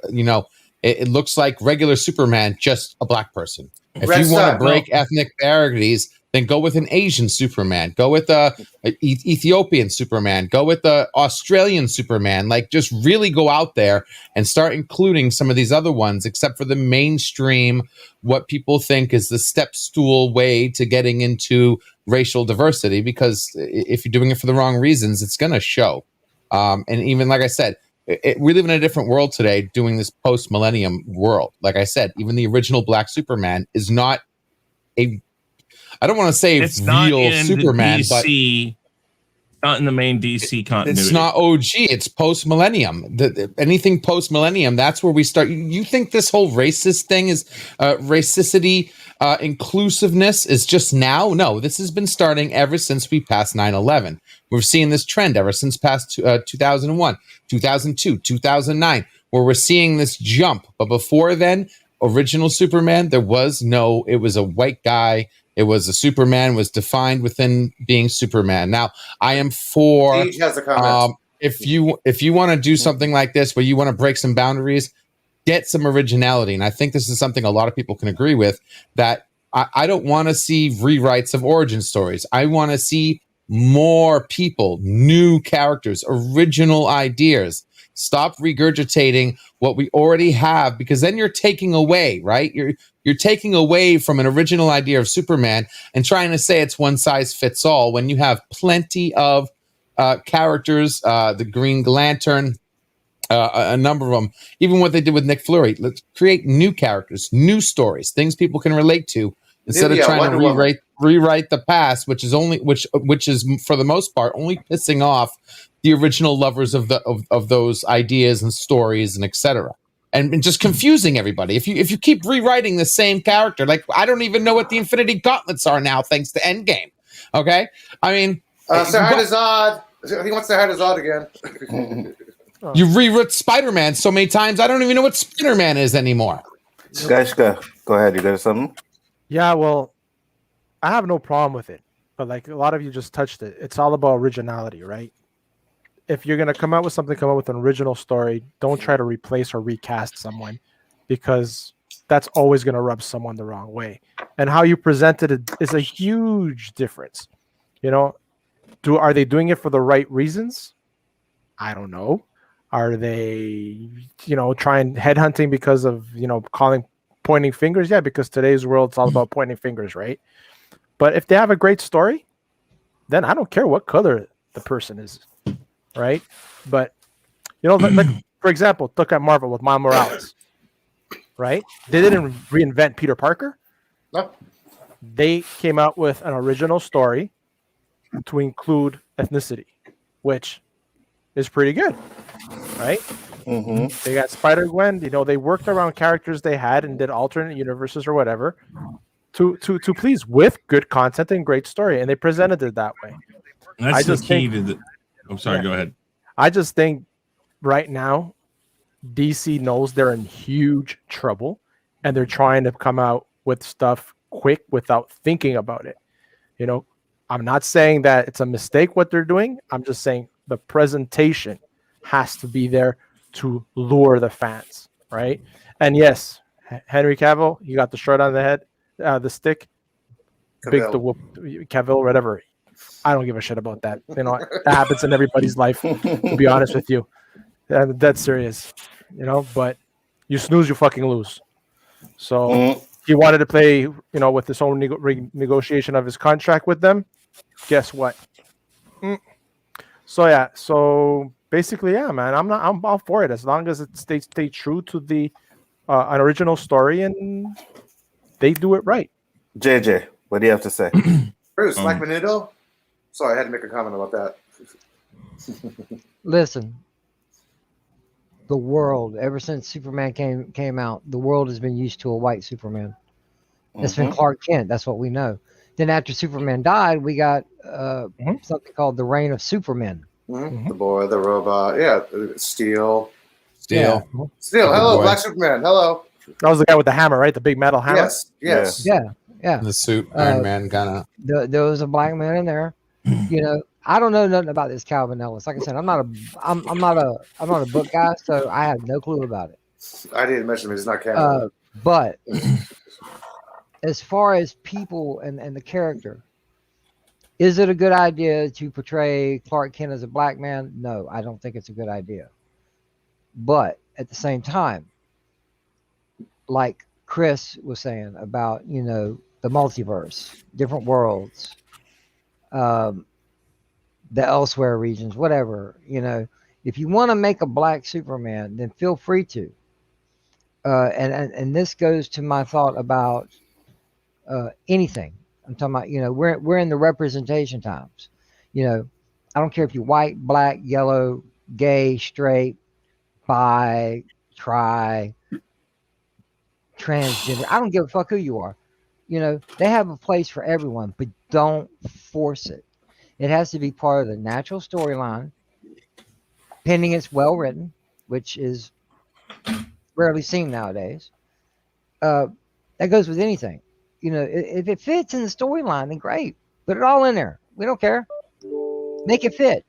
H: it looks like regular Superman, just a black person. If you want to break ethnic barriers, then go with an Asian Superman. Go with a Ethiopian Superman. Go with the Australian Superman. Like, just really go out there and start including some of these other ones, except for the mainstream, what people think is the step stool way to getting into racial diversity. Because if you're doing it for the wrong reasons, it's going to show. And even like I said, we live in a different world today doing this post-millennium world. Like I said, even the original Black Superman is not I don't want to say it's real Superman, but
A: not in the main DC continuity.
H: It's not OG. It's post-millennium. Anything post-millennium, that's where we start. You think this whole racist thing is racicity, inclusiveness is just now? No, this has been starting ever since we passed 9/11. We're seeing this trend ever since past 2001, 2002, 2009, where we're seeing this jump. But before then, original Superman, it was a white guy. It was a Superman was defined within being Superman. Now, I am for if you want to do something like this, where you want to break some boundaries, get some originality. And I think this is something a lot of people can agree with, that I don't want to see rewrites of origin stories. I want to see more people, new characters, original ideas. Stop regurgitating what we already have, because then you're taking away, right? You're taking away from an original idea of Superman and trying to say it's one size fits all when you have plenty of characters, the Green Lantern, a number of them, even what they did with Nick Fury. Let's create new characters, new stories, things people can relate to, instead of trying to rewrite the past, which is for the most part only pissing off the original lovers of those ideas and stories and etc. And just confusing everybody. If you keep rewriting the same character, like I don't even know what the Infinity Gauntlets are now, thanks to Endgame. Okay, I mean,
E: Zod. He wants to hide his Zod again.
H: You rewrote Spider-Man so many times, I don't even know what Spider-Man is anymore.
G: Gashka, go ahead. You got something?
I: Yeah, well, I have no problem with it. But like a lot of you just touched it. It's all about originality, right? If you're going to come out with something, come out with an original story. Don't try to replace or recast someone, because that's always going to rub someone the wrong way. And how you presented it is a huge difference. You know, are they doing it for the right reasons? I don't know. Are they, trying headhunting because of, pointing fingers? Yeah, because today's world, it's all about pointing fingers, right? But if they have a great story, then I don't care what color the person is, right? But, like, for example, look at Marvel with Miles Morales, right? They didn't reinvent Peter Parker.
E: No.
I: They came out with an original story to include ethnicity, which is pretty good, right?
G: Mm-hmm.
I: They got Spider-Gwen. They worked around characters they had and did alternate universes or whatever to please, with good content and great story, and they presented it that way.
A: And that's the key to the. I'm sorry. Go ahead.
I: I just think right now DC knows they're in huge trouble, and they're trying to come out with stuff quick without thinking about it. I'm not saying that it's a mistake what they're doing. I'm just saying the presentation has to be there to lure the fans, right? And yes, Henry Cavill, you got the shirt on the head, the stick, Cavill, whatever. I don't give a shit about that. That happens in everybody's life, to be honest with you. That's serious, but you snooze, you fucking lose. So he wanted to play, with this whole renegotiation of his contract with them. Guess what? So basically, yeah, man, I'm all for it as long as it stay true to the an original story and they do it right.
G: JJ, what do you have to say?
E: Bruce, like Magneto? Sorry, I had to make a comment about that.
C: Listen, the world, ever since Superman came out, the world has been used to a white Superman. It's been Clark Kent. That's what we know. Then after Superman died, we got something called the Reign of Supermen.
E: The boy, the robot, Steel.
C: Yeah.
E: Steel. Hello, Black Superman. Hello.
I: That was the guy with the hammer, right? The big metal hammer.
E: Yes.
C: Yeah.
H: The suit, Iron Man, kind of.
C: There was a black man in there. I don't know nothing about this Calvin Ellis. Like I said, I'm not a book guy, so I have no clue about it.
E: I didn't mention him. He's not Calvin.
C: But as far as people and the character, is it a good idea to portray Clark Kent as a black man? No, I don't think it's a good idea. But at the same time, like Chris was saying about, the multiverse, different worlds, the elsewhere regions, whatever, if you want to make a black Superman, then feel free to. And this goes to my thought about anything. I'm talking about, we're in the representation times. I don't care if you're white, black, yellow, gay, straight, bi, tri, transgender. I don't give a fuck who you are. They have a place for everyone, but don't force it. It has to be part of the natural storyline, pending it's well written, which is rarely seen nowadays. That goes with anything. If it fits in the storyline, then great. Put it all in there. We don't care. Make it fit,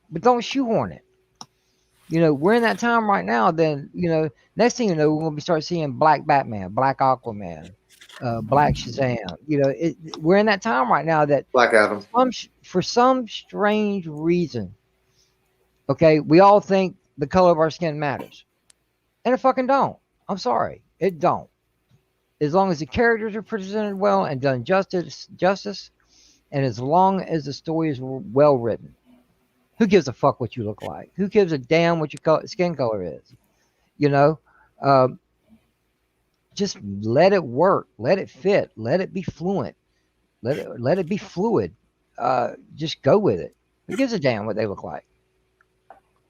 C: but don't shoehorn it. We're in that time right now. Then, next thing you know, we're going to start seeing Black Batman, Black Aquaman, Black Shazam. We're in that time right now that
E: Black Adam.
C: For some strange reason, okay, we all think the color of our skin matters. And it fucking don't. I'm sorry. It don't. As long as the characters are presented well and done justice, and as long as the story is well written, who gives a fuck what you look like? Who gives a damn what your skin color is? You know, just let it work, let it fit, let it be fluent, let it be fluid. Just go with it. Who gives a damn what they look like?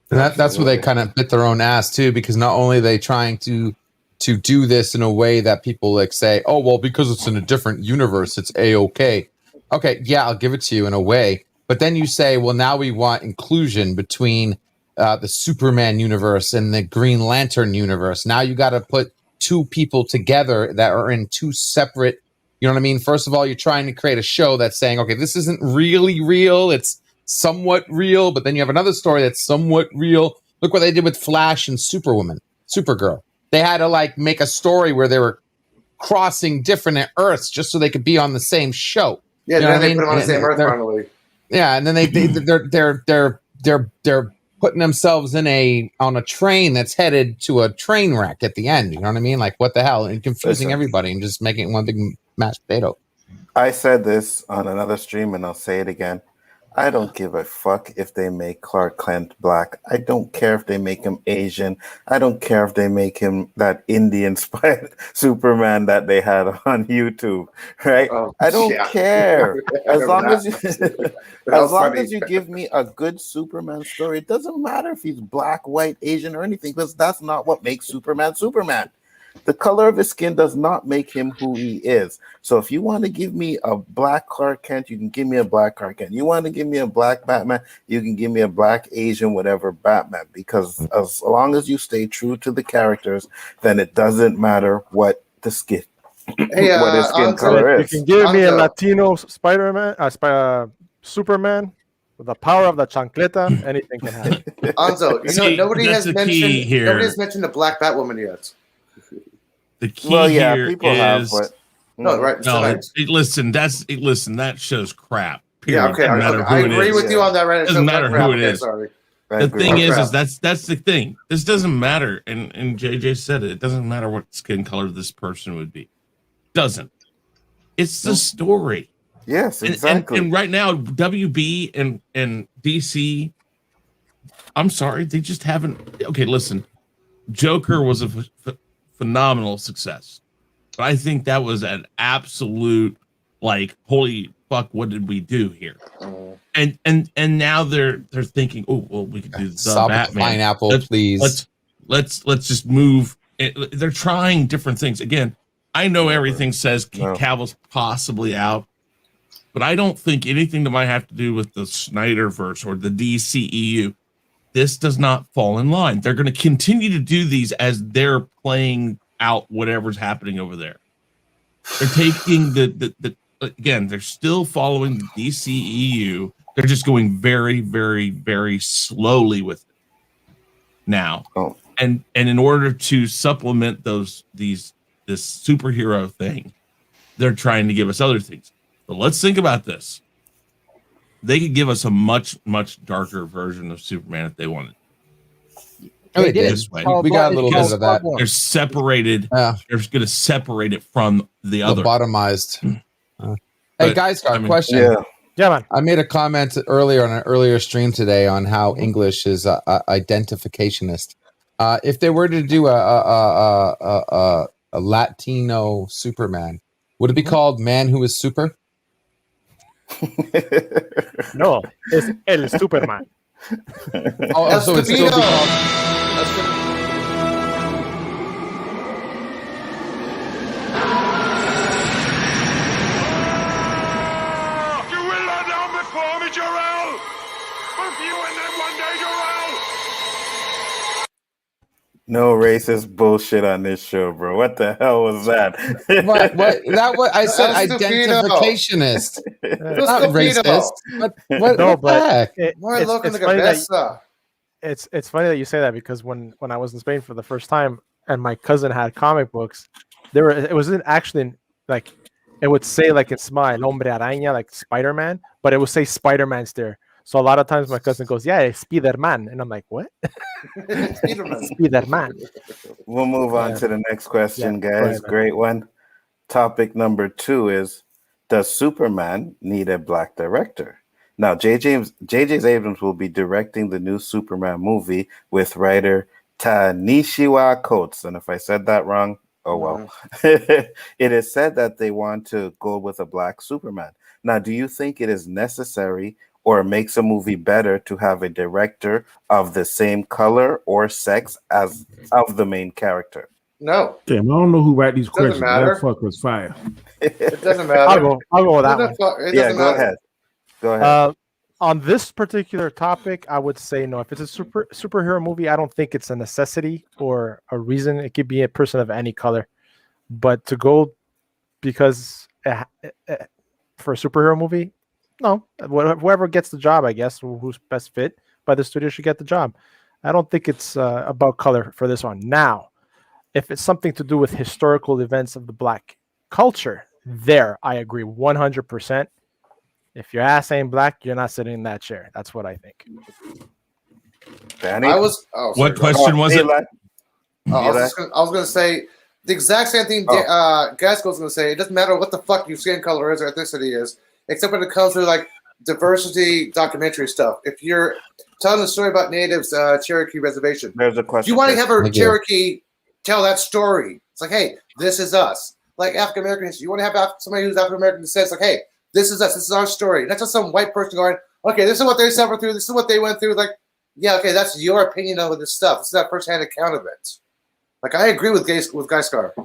H: And that's where they kind of bit their own ass too, because not only are they trying to do this in a way that people like say, oh, well, because it's in a different universe, it's A-okay. Okay, yeah, I'll give it to you in a way. But then you say, well, now we want inclusion between the Superman universe and the Green Lantern universe. Now you got to put two people together that are in two separate, you know what I mean? First of all, you're trying to create a show that's saying, okay, this isn't really real. It's somewhat real. But then you have another story that's somewhat real. Look what they did with Flash and Supergirl. They had to like make a story where they were crossing different Earths just so they could be on the same show.
E: Yeah, then they put them on the same Earth finally.
H: Yeah, and then they're putting themselves on a train that's headed to a train wreck at the end. You know what I mean? Like, what the hell? And confusing everybody and just making it one big mashed potato.
G: I said this on another stream, and I'll say it again. I don't give a fuck if they make Clark Kent black. I don't care if they make him Asian. I don't care if they make him that Indian Superman that they had on YouTube, right?
E: Oh,
G: I don't care. As long as you
E: funny.
G: give me a good Superman story, it doesn't matter if he's black, white, Asian, or anything, because that's not what makes Superman Superman. The color of his skin does not make him who he is. So if you want to give me a black Clark Kent, you can give me a black Clark Kent. You want to give me a black Batman, you can give me a black Asian, whatever Batman. Because as long as you stay true to the characters, then it doesn't matter what the skin, what his skin color is.
I: You can give me a Latino Spider-Man, Superman with the power of the chancleta. Anything can happen.
E: Anzo, nobody has mentioned the black Batwoman yet.
A: The key here
G: people
A: is
G: have, but
E: no, right?
A: No, listen, that show's crap. Period.
E: Yeah, okay. I agree with you on that. Right?
A: Doesn't matter who it is.
E: Sorry.
A: The thing is that's the thing. This doesn't matter, and JJ said it. It doesn't matter what skin color this person would be. Doesn't. It's the story.
G: Yes, exactly.
A: And right now, WB and DC. I'm sorry, they just haven't. Okay, listen. Joker was a phenomenal success, but I think that was an absolute like, holy fuck, what did we do here? And now they're thinking, oh well, we could do the
H: Stop
A: Batman.
H: Pineapple, please.
A: Let's just move. They're trying different things. Again, I know everything says Cavill's possibly out, but I don't think anything that might have to do with the Snyderverse or the DCEU. This does not fall in line. They're going to continue to do these as they're playing out whatever's happening over there. They're taking again, they're still following the DCEU. They're just going very, very, very slowly with it now. And in order to supplement this superhero thing, they're trying to give us other things. But let's think about this. They could give us a much, much darker version of Superman if they wanted.
C: They did.
A: This way.
H: We got a little bit of that.
A: They're separated. They're going to separate it from the other.
H: Lobotomized. Hey, guys, got a question.
I: Yeah, man.
H: I made a comment earlier on an earlier stream today on how English is identificationist. If they were to do a Latino Superman, would it be called Man Who Is Super?
I: No, it's El Superman.
H: Oh, so it's still called.
F: You will not down before me, Jarrell. Both you and them one day, Jarrell.
G: No racist bullshit on this show, bro. What the hell was that?
H: What I said, identificationist, not racist. What the heck?
I: It's funny that you say that, because when I was in Spain for the first time and my cousin had comic books, it wasn't actually like, it would say like it's my El Hombre Araña, like Spider-Man, but it would say Spider-Man's there. So a lot of times my cousin goes, "Yeah, it's Spider-Man," and I'm like, "What?" Spider-Man.
G: We'll move on to the next question, guys. Great one. Topic number 2 is: does Superman need a black director? Now, J.J. Abrams will be directing the new Superman movie with writer Ta-Nehisi Coates. And if I said that wrong, oh well. It is said that they want to go with a black Superman. Now, do you think it is necessary or makes a movie better to have a director of the same color or sex as of the main character?
E: No.
J: Damn, I don't know who write these questions.
E: Matter.
J: That fuck was fire.
E: It doesn't matter.
I: I'll go with that one.
G: Go ahead. Go ahead.
I: On this particular topic, I would say no. If it's a superhero movie, I don't think it's a necessity or a reason. It could be a person of any color. But to go because for a superhero movie, no. Whoever gets the job, I guess, who's best fit by the studio should get the job. I don't think it's about color for this one. Now, if it's something to do with historical events of the black culture, there I agree 100%. If your ass ain't black, you're not sitting in that chair. That's what I think.
G: Danny?
A: What question was it?
E: I was going to say the exact same thing Gasco's going to say. It doesn't matter what the fuck your skin color is or ethnicity is, except when it comes to like diversity documentary stuff. If you're telling a story about natives, Cherokee Reservation,
G: there's a question.
E: You want to have a Cherokee tell that story. It's like, hey, this is us. Like African American history. You want to have somebody who's African American descent. It's like, hey, this is us. This is our story. Not just some white person going, okay, this is what they suffered through. This is what they went through. Like, yeah, okay, that's your opinion of this stuff. This is that first-hand account of it. Like, I agree with Guy Scar.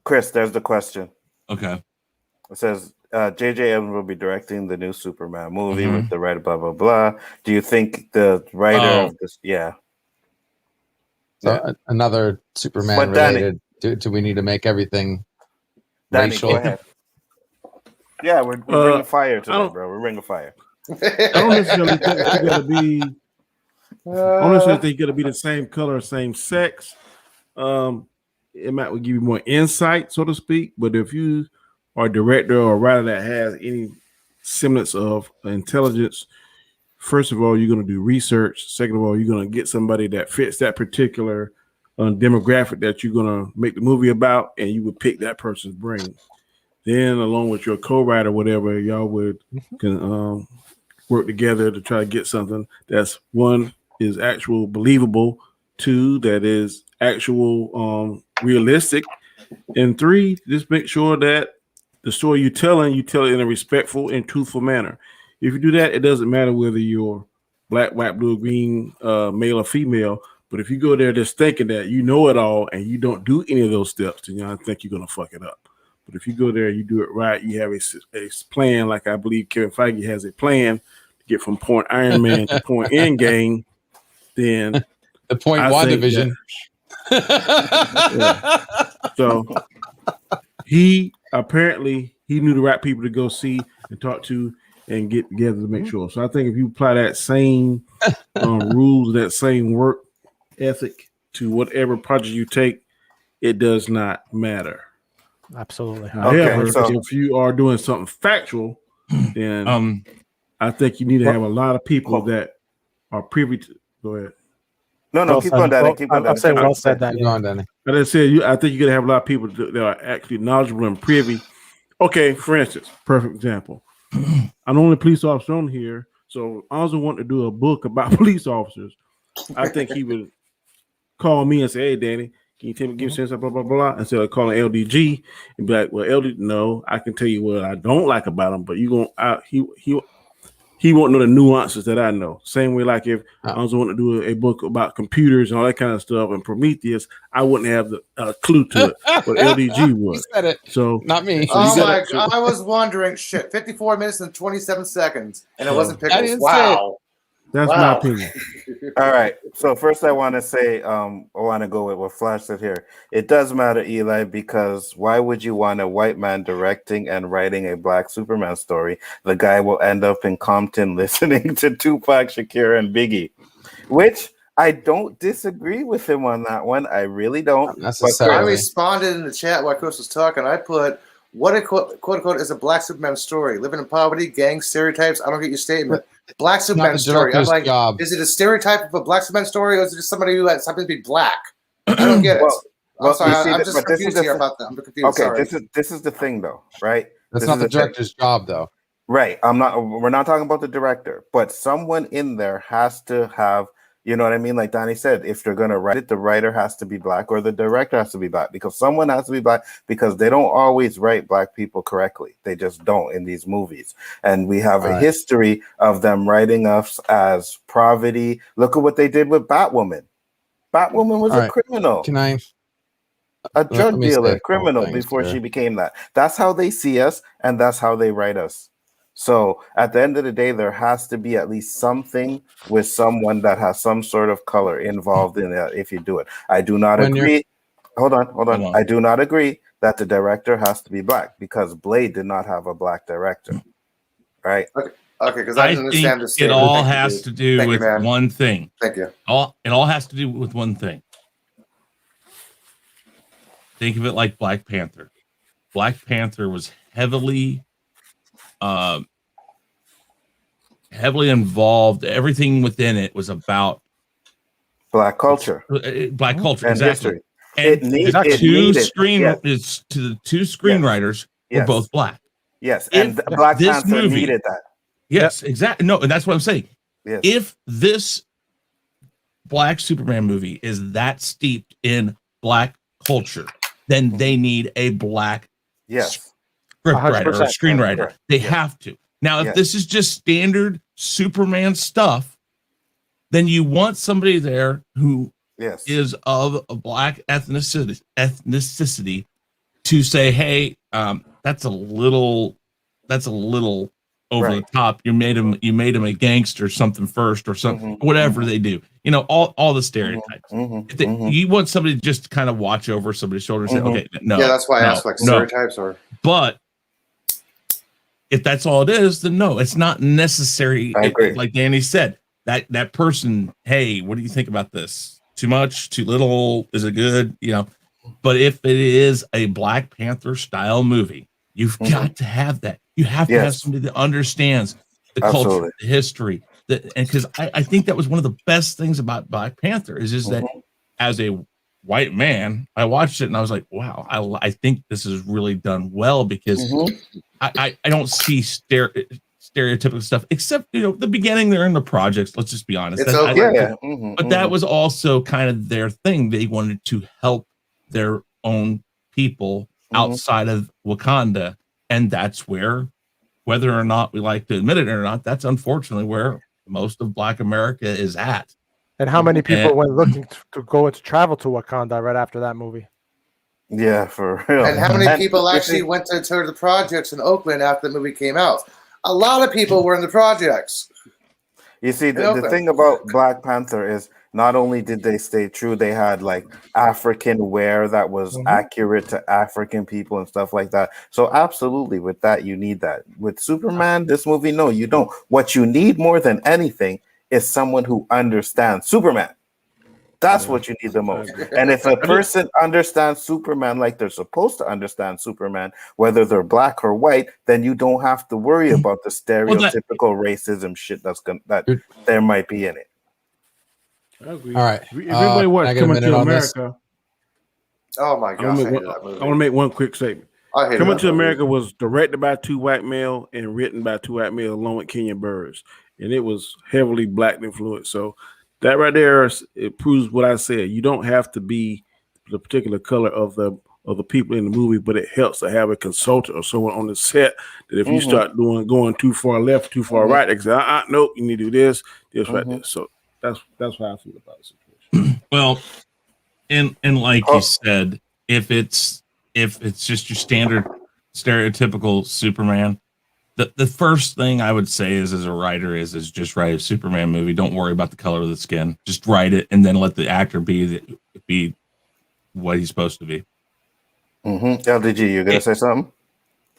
G: Chris, there's the question.
A: Okay.
G: It says, J.J. Abrams will be directing the new Superman movie with the writer, blah, blah, blah. Do you think the writer of this... Yeah.
H: So another Superman related. Do we need to make everything racial?
G: Go ahead. Yeah, we're bringing fire today, bro. We're bringing fire.
J: I don't necessarily think you gotta be. I don't necessarily think you gotta be the same color, same sex. It might give you more insight, so to speak. But if you are a director or a writer that has any semblance of intelligence, first of all, you're going to do research. Second of all, you're going to get somebody that fits that particular demographic that you're going to make the movie about, and you would pick that person's brain. Then, along with your co-writer, whatever, y'all would can work together to try to get something that's one is actual believable, two that is actual realistic, and three, just make sure that the story you tell it in a respectful and truthful manner. If you do that, it doesn't matter whether you're black, white, blue, green, male or female. But if you go there just thinking that you know it all and you don't do any of those steps, then I think you're going to fuck it up. But if you go there, you do it right, you have a plan, like I believe Kevin Feige has a plan to get from point Iron Man to point Endgame, then
H: the point WandaVision.
J: So he knew the right people to go see and talk to and get together to make sure. So I think if you apply that same rules, that same work ethic to whatever project you take, it does not matter.
I: Absolutely.
J: However, if you are doing something factual, then I think you need to have a lot of people that are privy to. Go ahead.
G: No, keep going, Danny. Keep going, Danny.
I: I'm saying well said, Danny.
J: But I said, I think you got to have a lot of people that are actually knowledgeable and privy. Okay, for instance, perfect example. I'm the only police officer on here, so I also want to do a book about police officers. I think he would call me and say, "Hey, Danny, can you tell me, give me sense, blah blah blah," instead of calling LDG and be like, "Well, LD, no, I can tell you what I don't like about him, but he won't know the nuances that I know." Same way, like if I was want to do a book about computers and all that kind of stuff and Prometheus, I wouldn't have the clue to it, but LDG would.
H: You said it.
J: So
H: not me.
E: So my God, I was wondering. Shit, 54 minutes and 27 seconds, and it wasn't Pickles. Wow.
J: That's my opinion.
G: All right. So first I want to say, I want to go with what Flash said here. It does matter, Eli, because why would you want a white man directing and writing a black Superman story? The guy will end up in Compton listening to Tupac, Shakira, and Biggie, which I don't disagree with him on that one. I really don't.
E: I responded in the chat while Chris was talking. I put, What a quote unquote is a black Superman story? Living in poverty, gang stereotypes. I don't get your statement. Black Superman story. I'm like, is it a stereotype of a black Superman story, or is it just somebody who happens to be black? I don't get it. I'm sorry, I'm just confused here about that. I'm confused.
G: Okay,
E: sorry.
G: this is the thing, though, right?
H: That's not the director's job, though.
G: Right. We're not talking about the director, but someone in there has to have, you know what I mean? Like Danny said, if they're going to write it, the writer has to be black or the director has to be black, because someone has to be black, because they don't always write black people correctly. They just don't in these movies. And we have a history of them writing us as poverty. Look at what they did with Batwoman. Batwoman was a criminal.
H: Can I?
G: A drug dealer, criminal before she became that. That's how they see us, and that's how they write us. So at the end of the day, there has to be at least something with someone that has some sort of color involved in it if you do it. I do not agree. Hold on. I do not agree that the director has to be black, because Blade did not have a black director. Right?
E: Okay, because I understand
A: this. It all has to do with one thing.
E: Thank you.
A: It all has to do with one thing. Think of it like Black Panther. Black Panther was heavily involved. Everything within it was about
G: black culture.
A: Black culture,
G: and
A: exactly.
G: History.
A: And the two screenwriters were both black.
G: Yes, and Black Panther needed that.
A: Yes, exactly. No, and that's what I'm saying.
G: Yes.
A: If this Black Superman movie is that steeped in black culture, then they need a black scriptwriter or screenwriter. They have to. Now, if this is just standard Superman stuff, then you want somebody there who is of a black ethnicity to say, hey, that's a little over the top. You made him a gangster or something first or something, whatever they do. You know, all the stereotypes. You want somebody to just kind of watch over somebody's shoulder and say, okay, no.
E: Yeah, that's why I asked, like, stereotypes or.
A: But if that's all it is, then no, it's not necessary.
G: I agree.
A: Like Danny said, that person, hey, what do you think about this? Too much? Too little? Is it good? You know, but if it is a Black Panther style movie, you've got to have that. You have to have somebody that understands the culture, the history, and because I think that was one of the best things about Black Panther is that as a white man, I watched it and I was like, wow, I think this is really done well, because I don't see stereotypical stuff, except, you know, the beginning they're in the projects. Let's just be honest. But that was also kind of their thing. They wanted to help their own people outside of Wakanda. And that's where, whether or not we like to admit it or not, that's unfortunately where most of Black America is at.
I: And how many people went looking to go and travel to Wakanda right after that movie?
G: Yeah, for real.
E: And how many people actually went to the projects in Oakland after the movie came out? A lot of people were in the projects.
G: You see, the thing about Black Panther is not only did they stay true, they had like African wear that was accurate to African people and stuff like that. So absolutely, with that, you need that. With Superman, this movie, no, you don't. What you need more than anything is someone who understands Superman. That's what you need the most. And if a person understands Superman like they're supposed to understand Superman, whether they're black or white, then you don't have to worry about the stereotypical racism shit that there might be in it.
J: I agree.
H: All right.
J: If anybody watched Coming to America,
E: oh my gosh,
J: I want to make one quick statement. Coming to America was directed by two white males and written by two white males along with Kenyon Burris, and it was heavily black influenced. So that right there, it proves what I said. You don't have to be the particular color of the people in the movie, but it helps to have a consultant or someone on the set that if you start going too far left, too far right, they can say, nope, you need to do this right there. So that's how I feel about the situation.
A: Well, and like you said, if it's just your standard stereotypical Superman, the first thing I would say is, as a writer, is just write a Superman movie. Don't worry about the color of the skin. Just write it, and then let the actor be what he's supposed to be.
G: LDG, you gonna say something?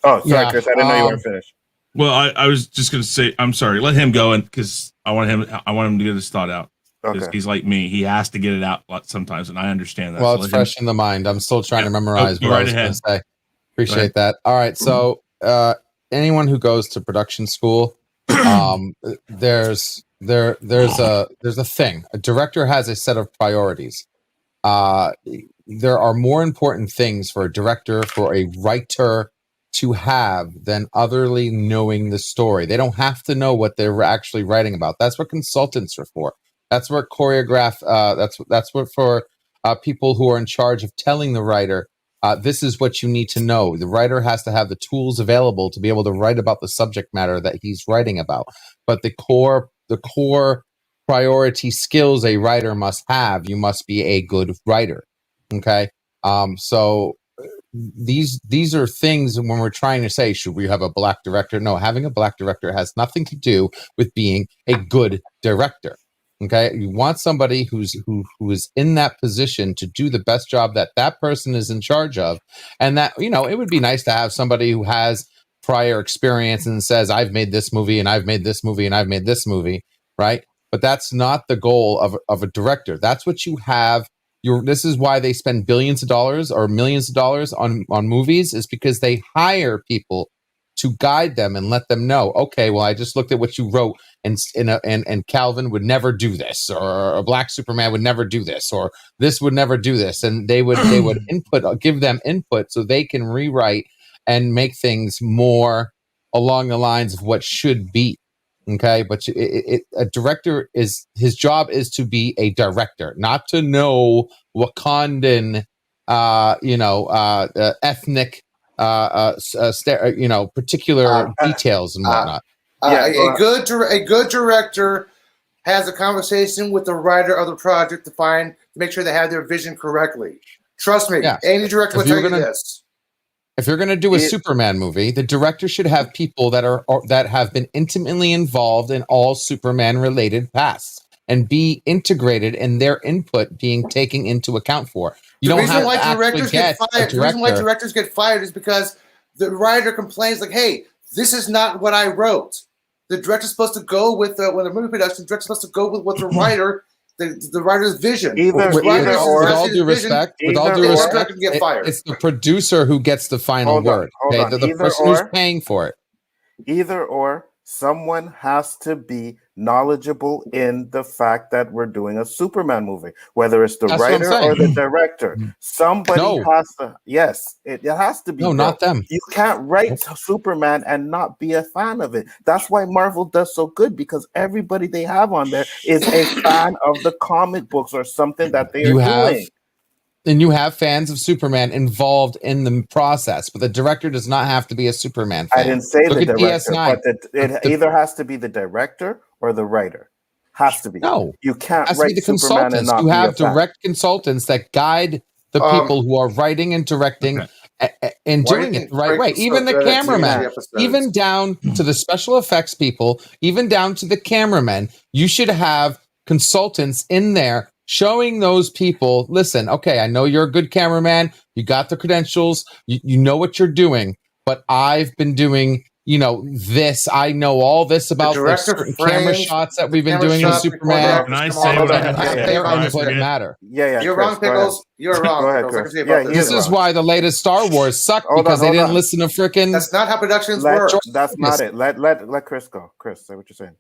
G: Oh, sorry, Chris. I didn't know you weren't finished.
A: Well, I was just gonna say, I'm sorry. Let him go, and because I want him to get his thought out. Because he's like me; he has to get it out sometimes, and I understand that.
H: Well, it's fresh in the mind. I'm still trying to memorize what I was going to say. Appreciate that. All right. So anyone who goes to production school, there's a thing. A director has a set of priorities. There are more important things for a director, for a writer to have than otherly knowing the story. They don't have to know what they're actually writing about. That's what consultants are for. That's what that's what for people who are in charge of telling the writer, this is what you need to know. The writer has to have the tools available to be able to write about the subject matter that he's writing about. But the core priority skills a writer must have, you must be a good writer. Okay. So these are things when we're trying to say, should we have a black director? No, having a black director has nothing to do with being a good director. Okay. You want somebody who is in that position to do the best job that person is in charge of. And that, it would be nice to have somebody who has prior experience and says, I've made this movie and I've made this movie and I've made this movie. Right. But that's not the goal of a director. That's what you have. This is why they spend billions of dollars or millions of dollars on movies, is because they hire people to guide them and let them know, okay, well, I just looked at what you wrote and Calvin would never do this, or a black Superman would never do this, or this would never do this. And they would give them input so they can rewrite and make things more along the lines of what should be. Okay, but a director his job is to be a director, not to know Wakandan, ethnic, particular details and whatnot.
E: A good director has a conversation with the writer of the project to make sure they have their vision correctly. Trust me, any director will tell you this.
H: If you're going to do a Superman movie, the director should have people that have been intimately involved in all Superman related pasts and be integrated in their input being taken into account for. The reason why directors
E: get fired is because the writer complains like, "Hey, this is not what I wrote." The director's supposed to go with when the movie production. The director's supposed to go with what the writer. The writer's vision.
H: With all due respect, it's the producer who gets the final word. The person who's paying for it.
G: Either or, someone has to be knowledgeable in the fact that we're doing a Superman movie, whether it's the writer or the director. Somebody has to. Yes, it has to be.
H: No, not them.
G: You can't write Superman and not be a fan of it. That's why Marvel does so good, because everybody they have on there is a fan of the comic books or something that they are doing.
H: And you have fans of Superman involved in the process, but the director does not have to be a Superman fan.
G: I didn't say the director, but it either has to be the director or the writer. Has to be.
H: No,
G: you can't write
H: the
G: Superman and not
H: you have
G: be a
H: direct consultants that guide the people who are writing and directing and doing it the right way. Even the cameraman, even down to the special effects people, even down to the cameramen. You should have consultants in there showing those people, listen, okay, I know you're a good cameraman. You got the credentials. You know what you're doing. But I've been doing, this. I know all this about the certain camera shots that we've been doing in Superman.
A: Can I say what I have to say?
H: Their input matter.
G: Yeah.
E: You're wrong, Pickles. You're wrong.
G: Go ahead, Chris.
H: This is why the latest Star Wars sucked, because they didn't listen to frickin'.
E: That's not how productions work.
G: That's not it. Let Chris go. Chris, say what you're saying.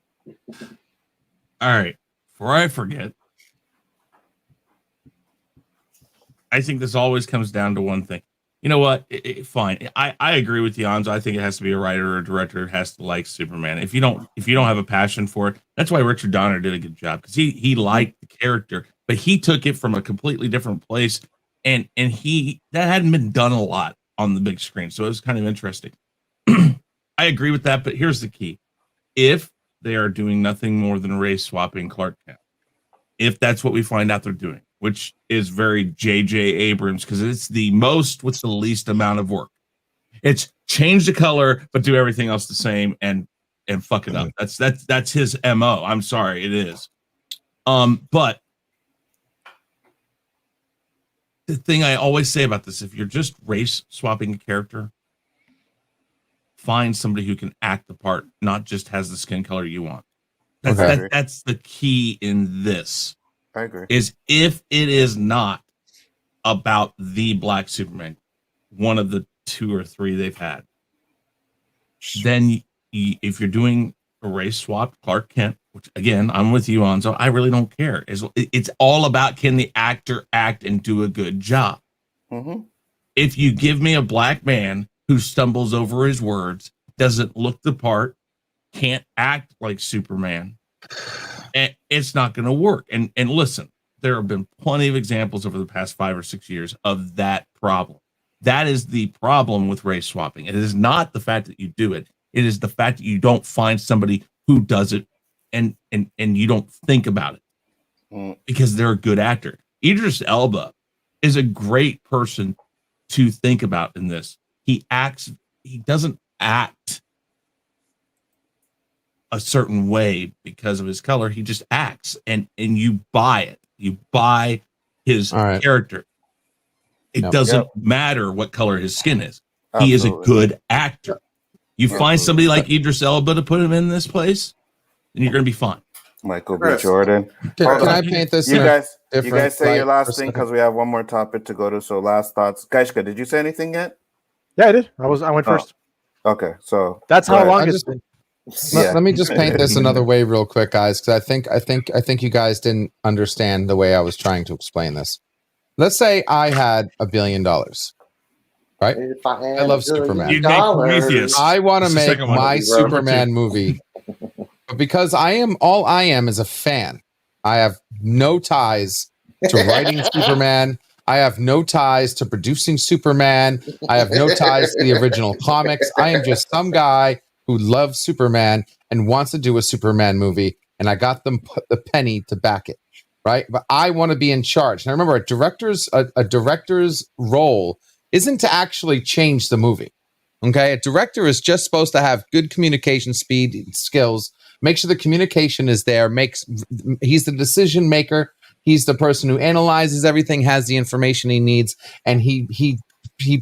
A: All right. Before I forget, I think this always comes down to one thing. You know what? Fine. I agree with you, Anzo. I think it has to be a writer or a director who has to like Superman. If you don't have a passion for it, that's why Richard Donner did a good job, because he liked the character, but he took it from a completely different place, and that hadn't been done a lot on the big screen, so it was kind of interesting. I agree with that, but here's the key: if they are doing nothing more than race swapping Clark Kent, if that's what we find out they're doing, which is very J.J. Abrams, because it's the most with the least amount of work. It's change the color, but do everything else the same and fuck it up. That's his MO. I'm sorry, it is. But the thing I always say about this, if you're just race swapping a character, find somebody who can act the part, not just has the skin color you want. That's the key in this.
G: I agree.
A: Is if it is not about the Black Superman, one of the 2 or 3 they've had. Then if you're doing a race swap, Clark Kent, which again, I'm with you, Anzo. I really don't care. It's all about, can the actor act and do a good job? If you give me a black man who stumbles over his words, doesn't look the part, can't act like Superman, it's not going to work. And listen, there have been plenty of examples over the past 5 or 6 years of that problem. That is the problem with race swapping. It is not the fact that you do it. It is the fact that you don't find somebody who does it and you don't think about it because they're a good actor. Idris Elba is a great person to think about in this. He doesn't act a certain way because of his color. He just acts and you buy it. You buy his character. It doesn't matter what color his skin is. Absolutely. He is a good actor. You find somebody like Idris Elba to put him in this place, then you're going to be fine.
G: Michael B. Jordan.
H: Can I paint this?
G: You guys say your last thing because we have one more topic to go to. So last thoughts. Gaishka, did you say anything yet?
I: Yeah, I did. I went first.
G: Okay, so
I: that's how long it's been.
H: Let me just paint this another way real quick, guys, because I think you guys didn't understand the way I was trying to explain this. Let's say I had $1 billion, right? I love Superman. I want to make my Superman movie, but because I am is a fan. I have no ties to writing Superman. I have no ties to producing Superman. I have no ties to the original comics. I am just some guy who loves Superman and wants to do a Superman movie, and I got them put the penny to back it, right? But I want to be in charge. Now remember, a director's role isn't to actually change the movie. Okay, a director is just supposed to have good communication speed skills, make sure the communication is there, he's the decision maker, he's the person who analyzes everything, has the information he needs, and he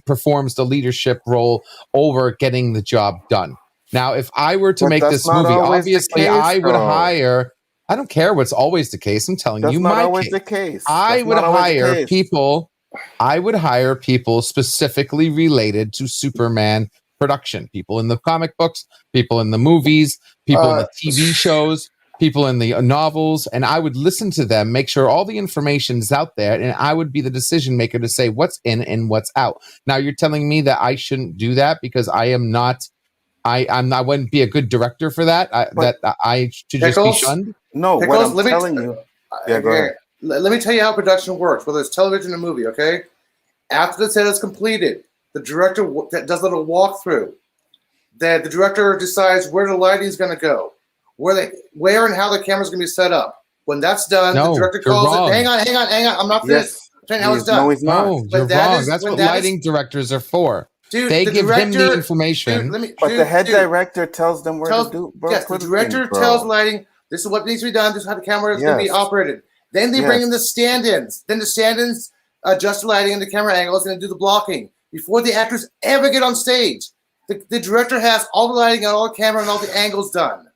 H: performs the leadership role over getting the job done. Now, if I were to make this movie, obviously I would hire. I don't care what's always the case. I'm telling you,
G: my case.
H: I would hire people. I would hire people specifically related to Superman production. People in the comic books, people in the movies, people in the TV shows, people in the novels, and I would listen to them, make sure all the information is out there, and I would be the decision maker to say what's in and what's out. Now, you're telling me that I shouldn't do that because I am not. I wouldn't be a good director for that. I should just be shunned.
G: No, what I'm telling you. Yeah, go ahead.
E: Let me tell you how production works, whether it's television or movie. Okay, after the set is completed, the director does a little walkthrough. The director decides where the lighting is going to go, where and how the camera's going to be set up. When that's done, the director calls it. Hang on. I'm not finished. Yes. How it's done.
G: No, he's not.
H: No, you're wrong. That's what lighting directors are for. Dude, they give him the information.
G: But the head director tells them where to do.
E: Yes, the director tells lighting, this is what needs to be done, this is how the camera is going to be operated. Then they bring in the stand-ins. Then the stand-ins adjust the lighting and the camera angles and do the blocking. Before the actors ever get on stage, the director has all the lighting and all the camera and all the angles done.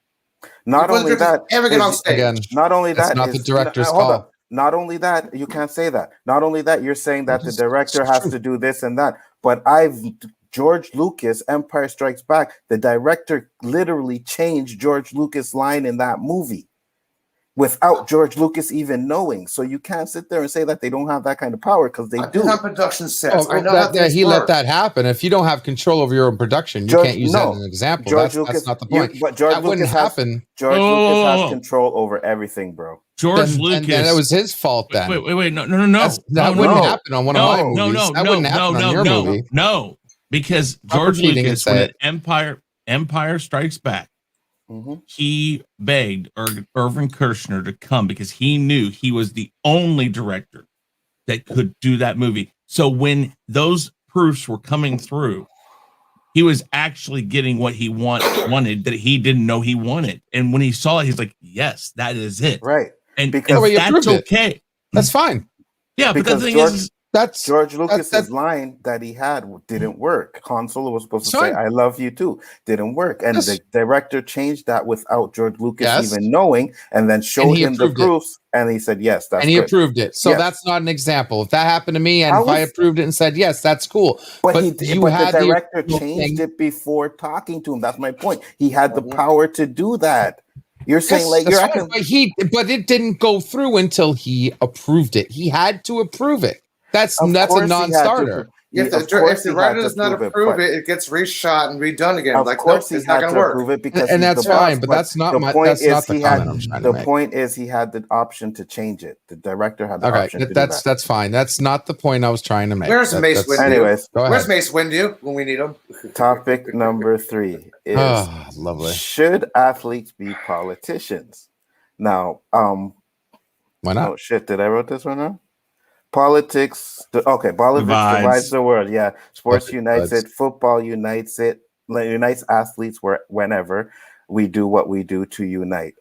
G: Not only that,
E: ever get on stage.
H: Again,
G: not only that,
H: it's not the director's call.
G: Not only that, you can't say that. Not only that, you're saying that the director has to do this and that. But George Lucas, Empire Strikes Back, the director literally changed George Lucas' line in that movie without George Lucas even knowing. So you can't sit there and say that they don't have that kind of power because they do.
E: Have production sets. I know
H: he let that happen. If you don't have control over your own production, you can't use that as an example. That's not the point.
G: But George Lucas happen. George Lucas has control over everything, bro.
H: Lucas. And it was his fault then.
A: Wait. No.
H: That wouldn't happen on one of my movies. That wouldn't happen on your movie.
A: No. Because George Lucas, when Empire Strikes Back, he begged Irvin Kershner to come because he knew he was the only director that could do that movie. So when those proofs were coming through, he was actually getting what he wanted that he didn't know he wanted. And when he saw it, he's like, yes, that is it.
G: Right.
A: And that's okay.
H: That's fine.
A: Yeah, but the thing is
H: That's
G: George Lucas's line that he had didn't work. Han Solo was supposed to say, "I love you too." Didn't work, and the director changed that without George Lucas even knowing, and then showed him the proofs, and he said, "Yes, that's."
H: And he
G: good.
H: approved it. So that's not an example. If that happened to me, and if I approved it and said yes, that's cool.
G: But the director changed it before talking to him. That's my point. He had the power to do that. You're saying
H: but it didn't go through until he approved it. He had to approve it. That's a non-starter.
E: If the writer does not approve it, it gets reshot and redone again.
G: Of course, it's not going to work. It because
H: and that's fine, but that's not the point. That's not the comment I'm trying to make.
G: The point is, he had the option to change it. The director had the option to do that.
H: That's fine. That's not the point I was trying to make.
E: Where's Mace Windu?
G: Anyways,
E: where's Mace Windu when we need him?
G: Topic number 3 is
H: lovely.
G: Should athletes be politicians? Now,
H: why not?
G: Oh shit! Did I wrote this one down? Politics divides the world. Yeah, sports unites it. Football unites it. Unites athletes whenever we do what we do to unite.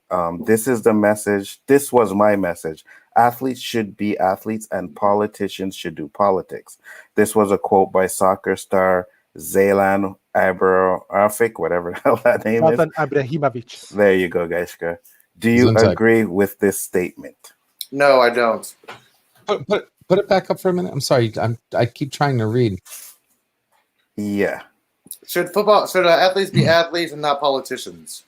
G: This is the message. This was my message. Athletes should be athletes, and politicians should do politics. This was a quote by soccer star Zlatan Ibrahimovic, whatever the hell that name is.
I: Ibrahimovic.
G: There you go, Gaishka. Do you agree with this statement?
E: No, I don't.
H: Put it back up for a minute. I'm sorry. I keep trying to read.
G: Yeah.
E: Should athletes be athletes and not politicians?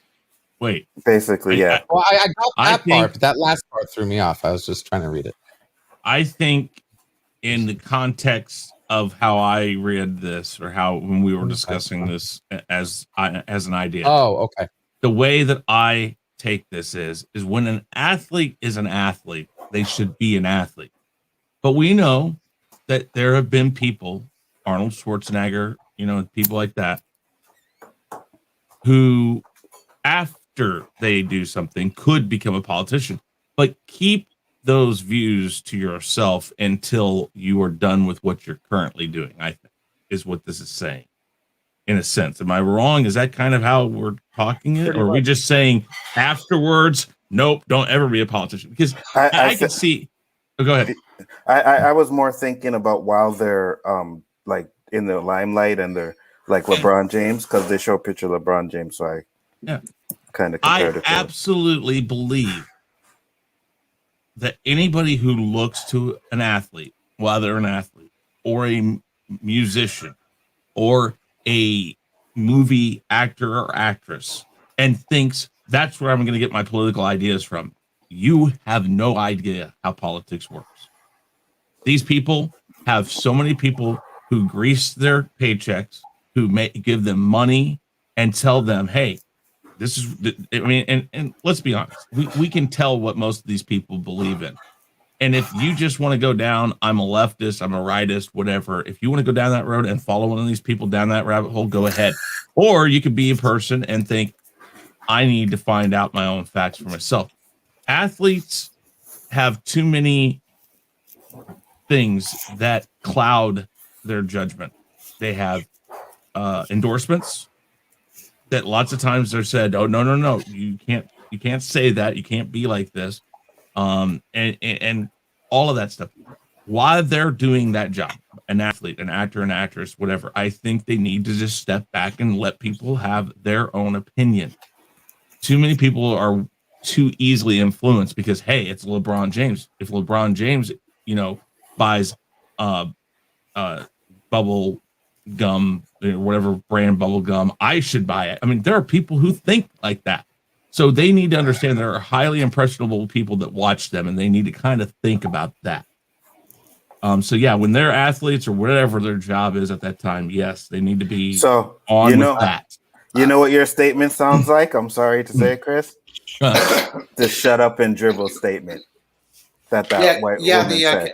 A: Wait.
G: Basically, yeah.
H: Well, I got that part, but that last part threw me off. I was just trying to read it.
A: I think in the context of how I read this, or how when we were discussing this as an idea.
H: Oh, okay.
A: The way that I take this is when an athlete is an athlete, they should be an athlete. But we know that there have been people, Arnold Schwarzenegger, people like that, who after they do something could become a politician. But keep those views to yourself until you are done with what you're currently doing, I think, is what this is saying. In a sense. Am I wrong? Is that kind of how we're talking it? Or are we just saying afterwards, nope, don't ever be a politician? Because I can see... Oh, go ahead.
G: I was more thinking about while they're like in the limelight and they're like LeBron James, because they show a picture of LeBron James, so I kind of compared it.
A: I absolutely believe that anybody who looks to an athlete, while they're an athlete, or a musician, or a movie actor or actress, and thinks that's where I'm going to get my political ideas from, you have no idea how politics works. These people have so many people who grease their paychecks, who give them money and tell them, hey, this is, and let's be honest, we can tell what most of these people believe in. And if you just want to go down, I'm a leftist, I'm a rightist, whatever. If you want to go down that road and follow one of these people down that rabbit hole, go ahead. Or you could be a person and think, I need to find out my own facts for myself. Athletes have too many things that cloud their judgment. They have endorsements that lots of times they're said, oh, no, you can't say that, you can't be like this, and all of that stuff. While they're doing that job, an athlete, an actor, an actress, whatever, I think they need to just step back and let people have their own opinion. Too many people are too easily influenced because, hey, it's LeBron James. If LeBron James, buys bubble gum, whatever brand bubble gum, I should buy it. I mean, there are people who think like that. So they need to understand there are highly impressionable people that watch them, and they need to kind of think about that. So yeah, when they're athletes or whatever their job is at that time, yes, they need to be on with that.
G: You know what your statement sounds like? I'm sorry to say it, Chris. The shut up and dribble statement. That white woman said.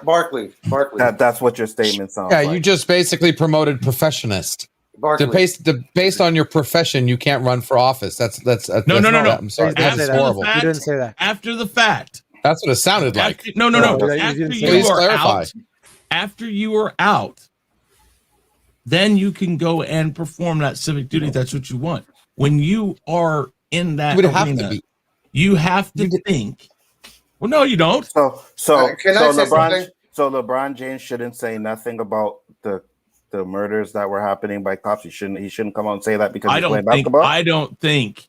E: Barkley.
G: That's what your statement sounds like.
H: Yeah, you just basically promoted professionist. Based on your profession, you can't run for office. That's
A: no.
H: I'm sorry. That's horrible.
I: You didn't say that.
A: After the fact.
H: That's what it sounded like.
A: No. After you are out, then you can go and perform that civic duty. That's what you want. When you are in that arena, you have to think. Well, no, you don't.
G: So
E: can I say something?
G: So LeBron James shouldn't say nothing about the murders that were happening by cops. He shouldn't come out and say that because he's playing basketball.
A: I don't think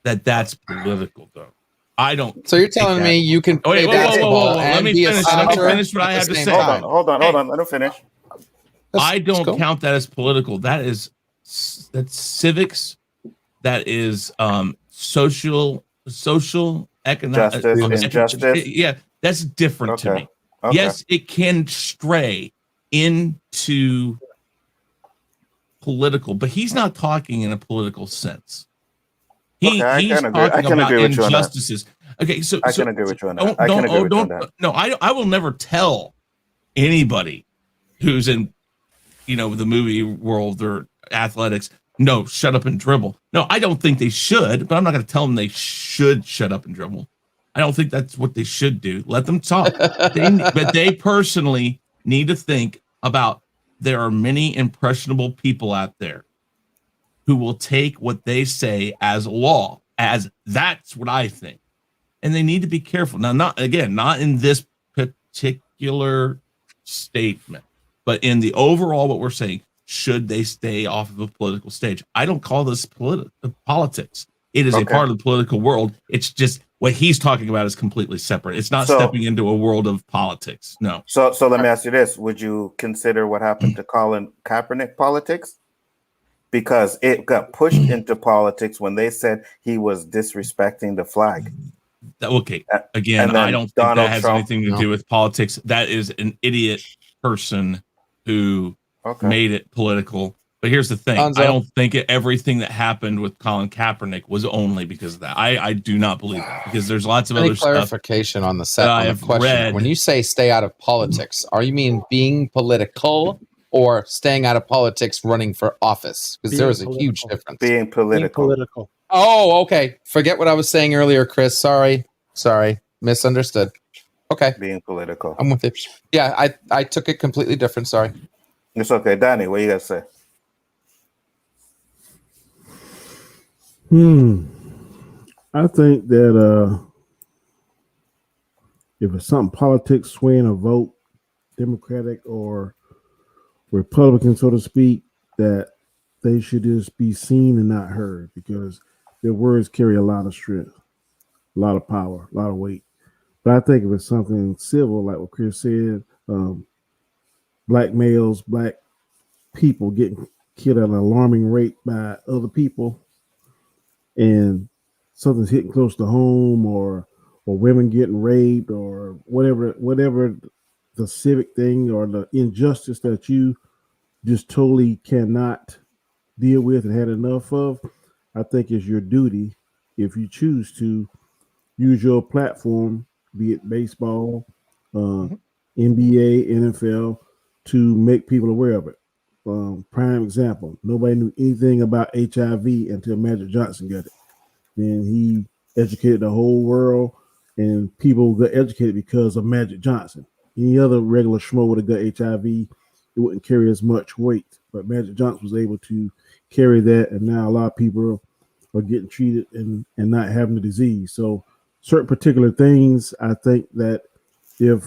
A: that's political though. I don't.
H: So you're telling me you can play basketball and
A: let me
H: be
A: finish.
H: a
A: Let me
H: senator
A: finish what I have to say.
G: Hold on. Let him finish.
A: I don't count that as political. That's civics. That is social, economic,
G: injustice.
A: Yeah, that's different to me.
G: Okay.
A: Yes, it can stray into political, but he's not talking in a political sense. He's talking about injustices. Okay, so
G: I can agree with you on that.
A: No, I will never tell anybody who's in, the movie world or athletics, no, shut up and dribble. No, I don't think they should, but I'm not going to tell them they should shut up and dribble. I don't think that's what they should do. Let them talk. But they personally need to think about there are many impressionable people out there who will take what they say as law, as that's what I think. And they need to be careful. Now, not in this particular statement, but in the overall, what we're saying, should they stay off of a political stage? I don't call this politics. It is a part of the political world. It's just what he's talking about is completely separate. It's not stepping into a world of politics. No.
G: So let me ask you this. Would you consider what happened to Colin Kaepernick politics? Because it got pushed into politics when they said he was disrespecting the flag.
A: Okay. Again, I don't think that has anything to do with politics. That is an idiot person who made it political. But here's the thing. I don't think everything that happened with Colin Kaepernick was only because of that. I do not believe that, because there's lots of other
H: clarification on the set on the question.
A: Read.
H: When you say stay out of politics, are you mean being political or staying out of politics running for office? Because there is a huge difference.
G: Being political.
H: Oh, okay. Forget what I was saying earlier, Chris. Sorry. Misunderstood. Okay.
G: Being political.
H: I'm with it. Yeah, I took it completely different. Sorry.
G: It's okay. Danny, what you got to say?
J: I think that if it's something politics swaying a vote, Democratic or Republican, so to speak, that they should just be seen and not heard, because their words carry a lot of strength, a lot of power, a lot of weight. But I think if it's something civil, like what Chris said, black males, black people getting killed at an alarming rate by other people, and something's hitting close to home, or women getting raped, or whatever the civic thing or the injustice that you just totally cannot deal with and had enough of, I think it's your duty, if you choose to, use your platform, be it baseball, NBA, NFL, to make people aware of it. Prime example, nobody knew anything about HIV until Magic Johnson got it. Then he educated the whole world, and people got educated because of Magic Johnson. Any other regular schmo would have got HIV, it wouldn't carry as much weight. But Magic Johnson was able to carry that, and now a lot of people are getting treated and not having the disease. So certain particular things, I think that if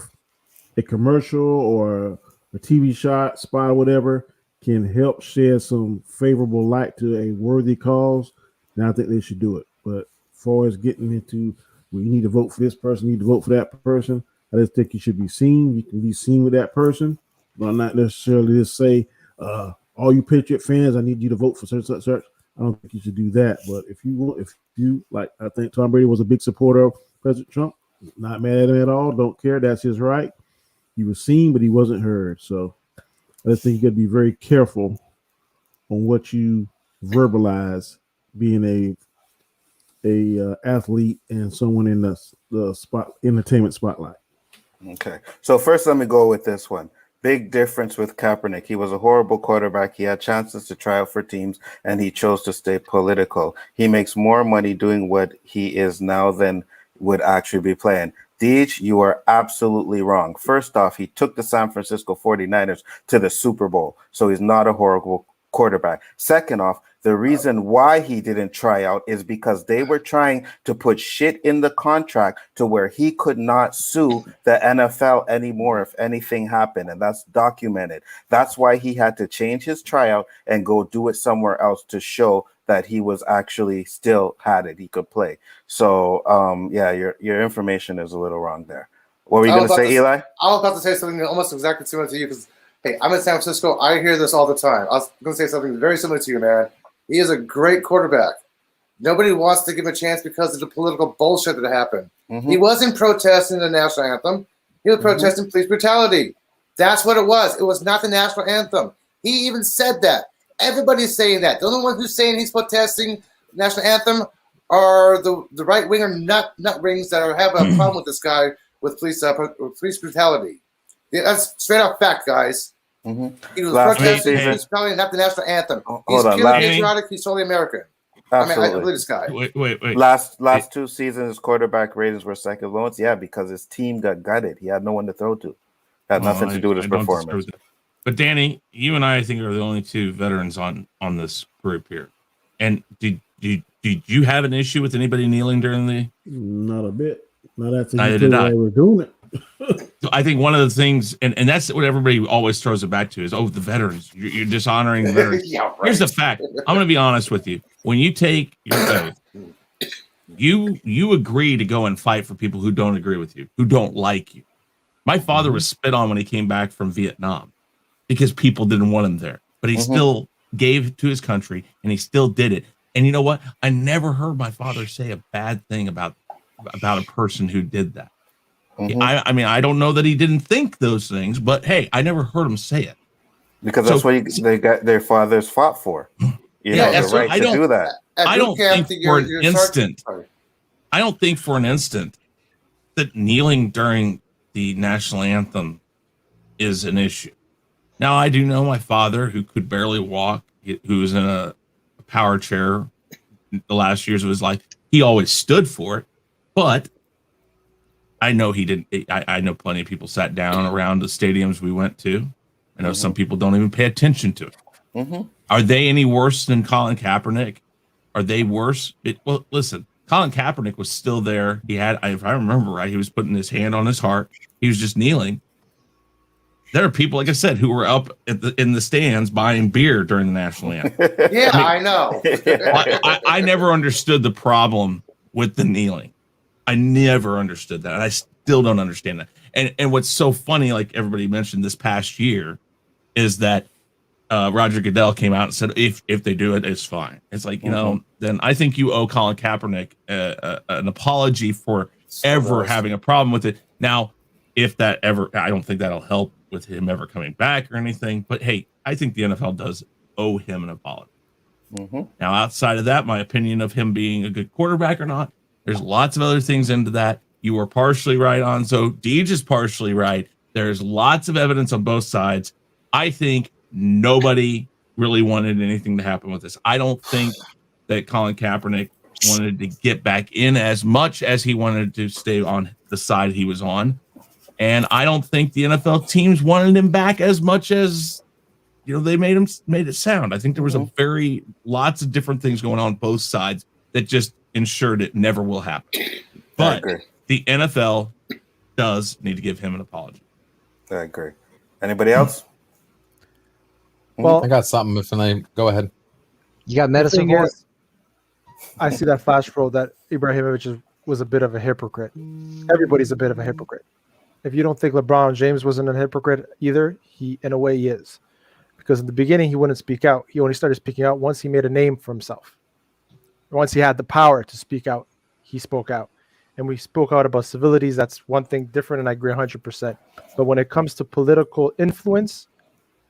J: a commercial or a TV spot or whatever can help shed some favorable light to a worthy cause, then I think they should do it. But as far as getting into, well, you need to vote for this person, you need to vote for that person, I just think you should be seen. You can be seen with that person, but not necessarily just say, all you Patriot fans, I need you to vote for such. I don't think you should do that. But if you like, I think Tom Brady was a big supporter of President Trump. Not mad at him at all. Don't care. That's his right. He was seen, but he wasn't heard. So I just think you got to be very careful on what you verbalize, being a athlete and someone in the entertainment spotlight.
G: Okay. So first, let me go with this one. Big difference with Kaepernick. He was a horrible quarterback. He had chances to try out for teams, and he chose to stay political. He makes more money doing what he is now than would actually be playing. Deej, you are absolutely wrong. First off, he took the San Francisco 49ers to the Super Bowl, so he's not a horrible quarterback. Second off, the reason why he didn't try out is because they were trying to put shit in the contract to where he could not sue the NFL anymore if anything happened, and that's documented. That's why he had to change his tryout and go do it somewhere else to show that he was actually still had it. He could play. So, yeah, your information is a little wrong there. What were you going to say, Eli?
E: I was about to say something almost exactly similar to you because, hey, I'm in San Francisco. I hear this all the time. I was going to say something very similar to you, man. He is a great quarterback. Nobody wants to give him a chance because of the political bullshit that happened. He wasn't protesting the national anthem. He was protesting police brutality. That's what it was. It was not the national anthem. He even said that. Everybody's saying that. The only one who's saying he's protesting the national anthem are the right-winger nut rings that have a problem with this guy with police brutality. Yeah, that's straight up fact, guys. He was protesting police brutality, not the national anthem. He's purely patriotic. He's totally American.
G: Absolutely.
E: I mean, I believe this guy.
A: Wait.
G: Last 2 seasons, his quarterback ratings were second lowest. Yeah, because his team got gutted. He had no one to throw to. Had nothing to do with his performance.
A: But Danny, you and I think are the only 2 veterans on this group here. And did you have an issue with anybody kneeling during the?
J: Not a bit. Not after
A: I
J: was doing it.
A: So I think one of the things, and that's what everybody always throws it back to, is, the veterans. You're dishonoring the veterans.
E: Yeah, right.
A: Here's the fact. I'm going to be honest with you. When you take your oath, you agree to go and fight for people who don't agree with you, who don't like you. My father was spit on when he came back from Vietnam because people didn't want him there, but he still gave to his country and he still did it. And you know what? I never heard my father say a bad thing about a person who did that. I mean, I don't know that he didn't think those things, but hey, I never heard him say it.
G: Because that's what they got their fathers fought for. You know, the right to do that.
A: I don't think for an instant. I don't think for an instant that kneeling during the national anthem is an issue. Now, I do know my father, who could barely walk, who was in a power chair the last years of his life. He always stood for it, but I know he didn't. I know plenty of people sat down around the stadiums we went to. I know some people don't even pay attention to it. Are they any worse than Colin Kaepernick? Are they worse? Well, listen, Colin Kaepernick was still there. He had, if I remember right, he was putting his hand on his heart. He was just kneeling. There are people, like I said, who were up in the stands buying beer during the national anthem.
E: Yeah, I know.
A: I never understood the problem with the kneeling. I never understood that. And I still don't understand that. And what's so funny, like everybody mentioned this past year, is that Roger Goodell came out and said, if they do it, it's fine. It's like, you know, then I think you owe Colin Kaepernick an apology for ever having a problem with it. Now, if that ever, I don't think that'll help with him ever coming back or anything. But hey, I think the NFL does owe him an apology. Now, outside of that, my opinion of him being a good quarterback or not, there's lots of other things into that. You were partially right on. So Deej is partially right. There's lots of evidence on both sides. I think nobody really wanted anything to happen with this. I don't think that Colin Kaepernick wanted to get back in as much as he wanted to stay on the side he was on. And I don't think the NFL teams wanted him back as much as, you know, they made it sound. I think there was lots of different things going on both sides that just ensured it never will happen. But the NFL does need to give him an apology.
G: I agree. Anybody else?
H: Well, I got something. If I go ahead,
C: you got medicine for it?
I: I see that flash pro that Ibrahimovic was a bit of a hypocrite. Everybody's a bit of a hypocrite. If you don't think LeBron James wasn't a hypocrite either, he, in a way, he is. Because in the beginning, he wouldn't speak out. He only started speaking out once he made a name for himself. Once he had the power to speak out, he spoke out. And we spoke out about civilities. That's one thing different, and I agree 100%. But when it comes to political influence,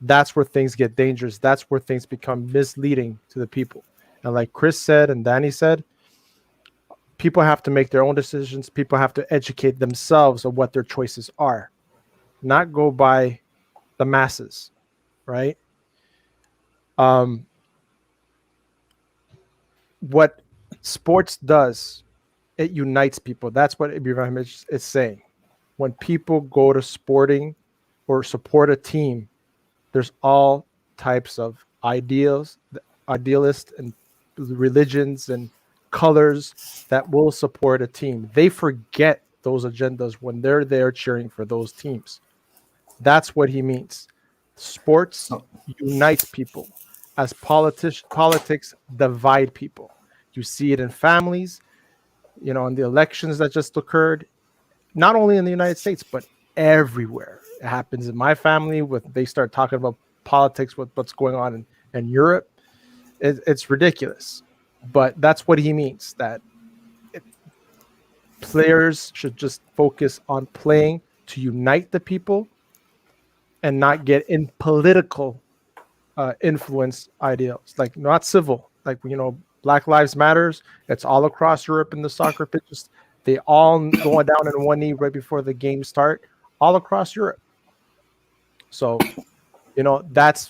I: that's where things get dangerous. That's where things become misleading to the people. And like Chris said and Danny said, people have to make their own decisions. People have to educate themselves on what their choices are, not go by the masses, right? What sports does, it unites people. That's what Ibrahim is saying. When people go to sporting or support a team, there's all types of ideals, idealists, and religions and colors that will support a team. They forget those agendas when they're there cheering for those teams. That's what he means. Sports unites people, as politics divide people. You see it in families, in the elections that just occurred, not only in the United States, but everywhere. It happens in my family they start talking about politics with what's going on in Europe. It's ridiculous. But that's what he means, that players should just focus on playing to unite the people and not get in political influence ideals, like not civil, like, Black Lives Matters. It's all across Europe in the soccer pitches. They all going down in one knee right before the game start, all across Europe. So, that's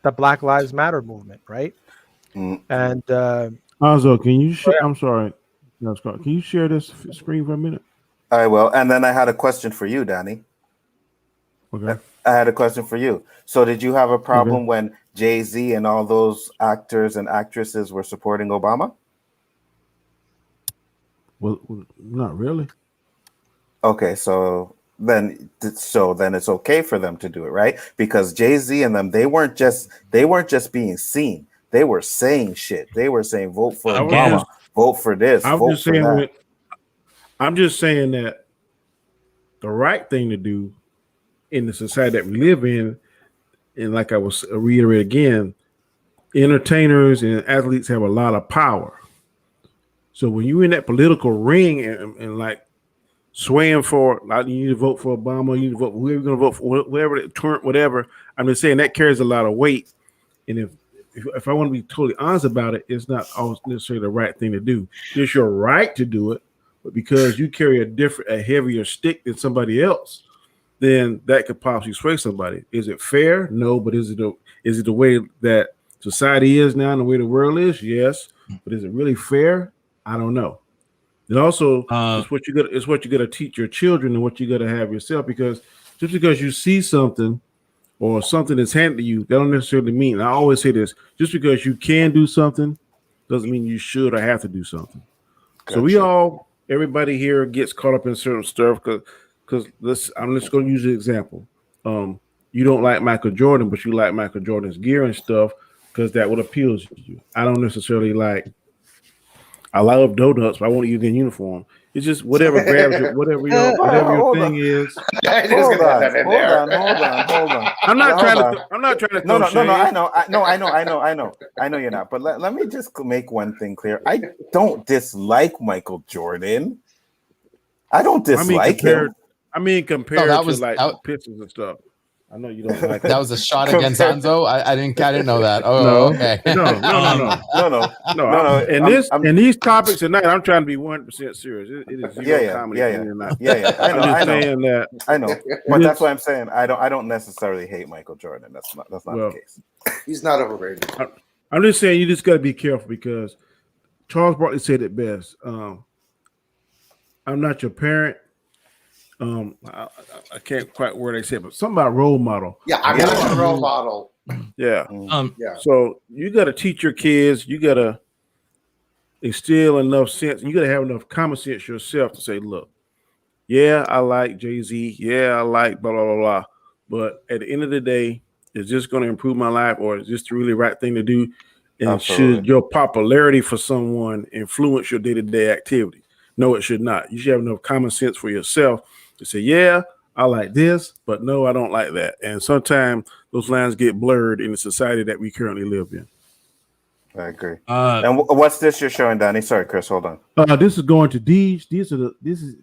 I: the Black Lives Matter movement, right? And
J: Alonzo, can you share? I'm sorry, no, Scott. Can you share this screen for a minute?
G: I will. And then I had a question for you, Danny.
J: Okay.
G: I had a question for you. So did you have a problem when Jay-Z and all those actors and actresses were supporting Obama?
J: Well, not really.
G: Okay, so then it's okay for them to do it, right? Because Jay-Z and them, they weren't just being seen. They were saying shit. They were saying vote for Obama, vote for this, vote for that.
J: I'm just saying that the right thing to do in the society that we live in, and like I was reiterate again, entertainers and athletes have a lot of power. So when you're in that political ring and like swaying for, like, you need to vote for Obama, you need to vote for whoever you're going to vote for, whatever. I'm just saying that carries a lot of weight. And if I want to be totally honest about it, it's not always necessarily the right thing to do. It's your right to do it, but because you carry a heavier stick than somebody else, then that could possibly sway somebody. Is it fair? No, but is it the way that society is now and the way the world is? Yes, but is it really fair? I don't know. And also, it's what you got to teach your children and what you got to have yourself. Because just because you see something or something is handed to you, that don't necessarily mean. And I always say this: just because you can do something doesn't mean you should or have to do something. Gotcha. So everybody here gets caught up in certain stuff because I'm just going to use an example. You don't like Michael Jordan, but you like Michael Jordan's gear and stuff because that would appeal to you. I don't necessarily like. I love donuts, but I won't use in uniform. It's just whatever grabs you, whatever your thing is.
G: Hold on.
J: I'm not trying to.
G: No. I know you're not. But let me just make one thing clear. I don't dislike Michael Jordan. I don't dislike him.
J: Compared to Pistons and stuff. I know you don't like
H: that. Was a shot against Hanzo. I didn't know that. Oh, okay.
J: No. And these topics tonight, I'm trying to be 100% serious. It is zero comedy.
G: I know. But that's what I'm saying. I don't necessarily hate Michael Jordan. That's not the case.
E: He's not overrated.
J: I'm just saying you just got to be careful because Charles Barkley said it best. I'm not your parent. I can't quite word I said, but something about role model.
E: Yeah, I'm not a role model.
J: Yeah.
E: Yeah.
J: So you got to teach your kids. You got to instill enough sense. You got to have enough common sense yourself to say, "Look, yeah, I like Jay-Z. Yeah, I like blah blah blah blah. But at the end of the day, is this going to improve my life, or is this the really right thing to do? And
G: Absolutely.
J: Should your popularity for someone influence your day-to-day activity? No, it should not. You should have enough common sense for yourself to say, yeah, I like this, but no, I don't like that. And sometimes those lines get blurred in the society that we currently live in.
G: I agree. And what's this you're showing, Danny? Sorry, Chris, hold on.
J: This is going to Deej. This is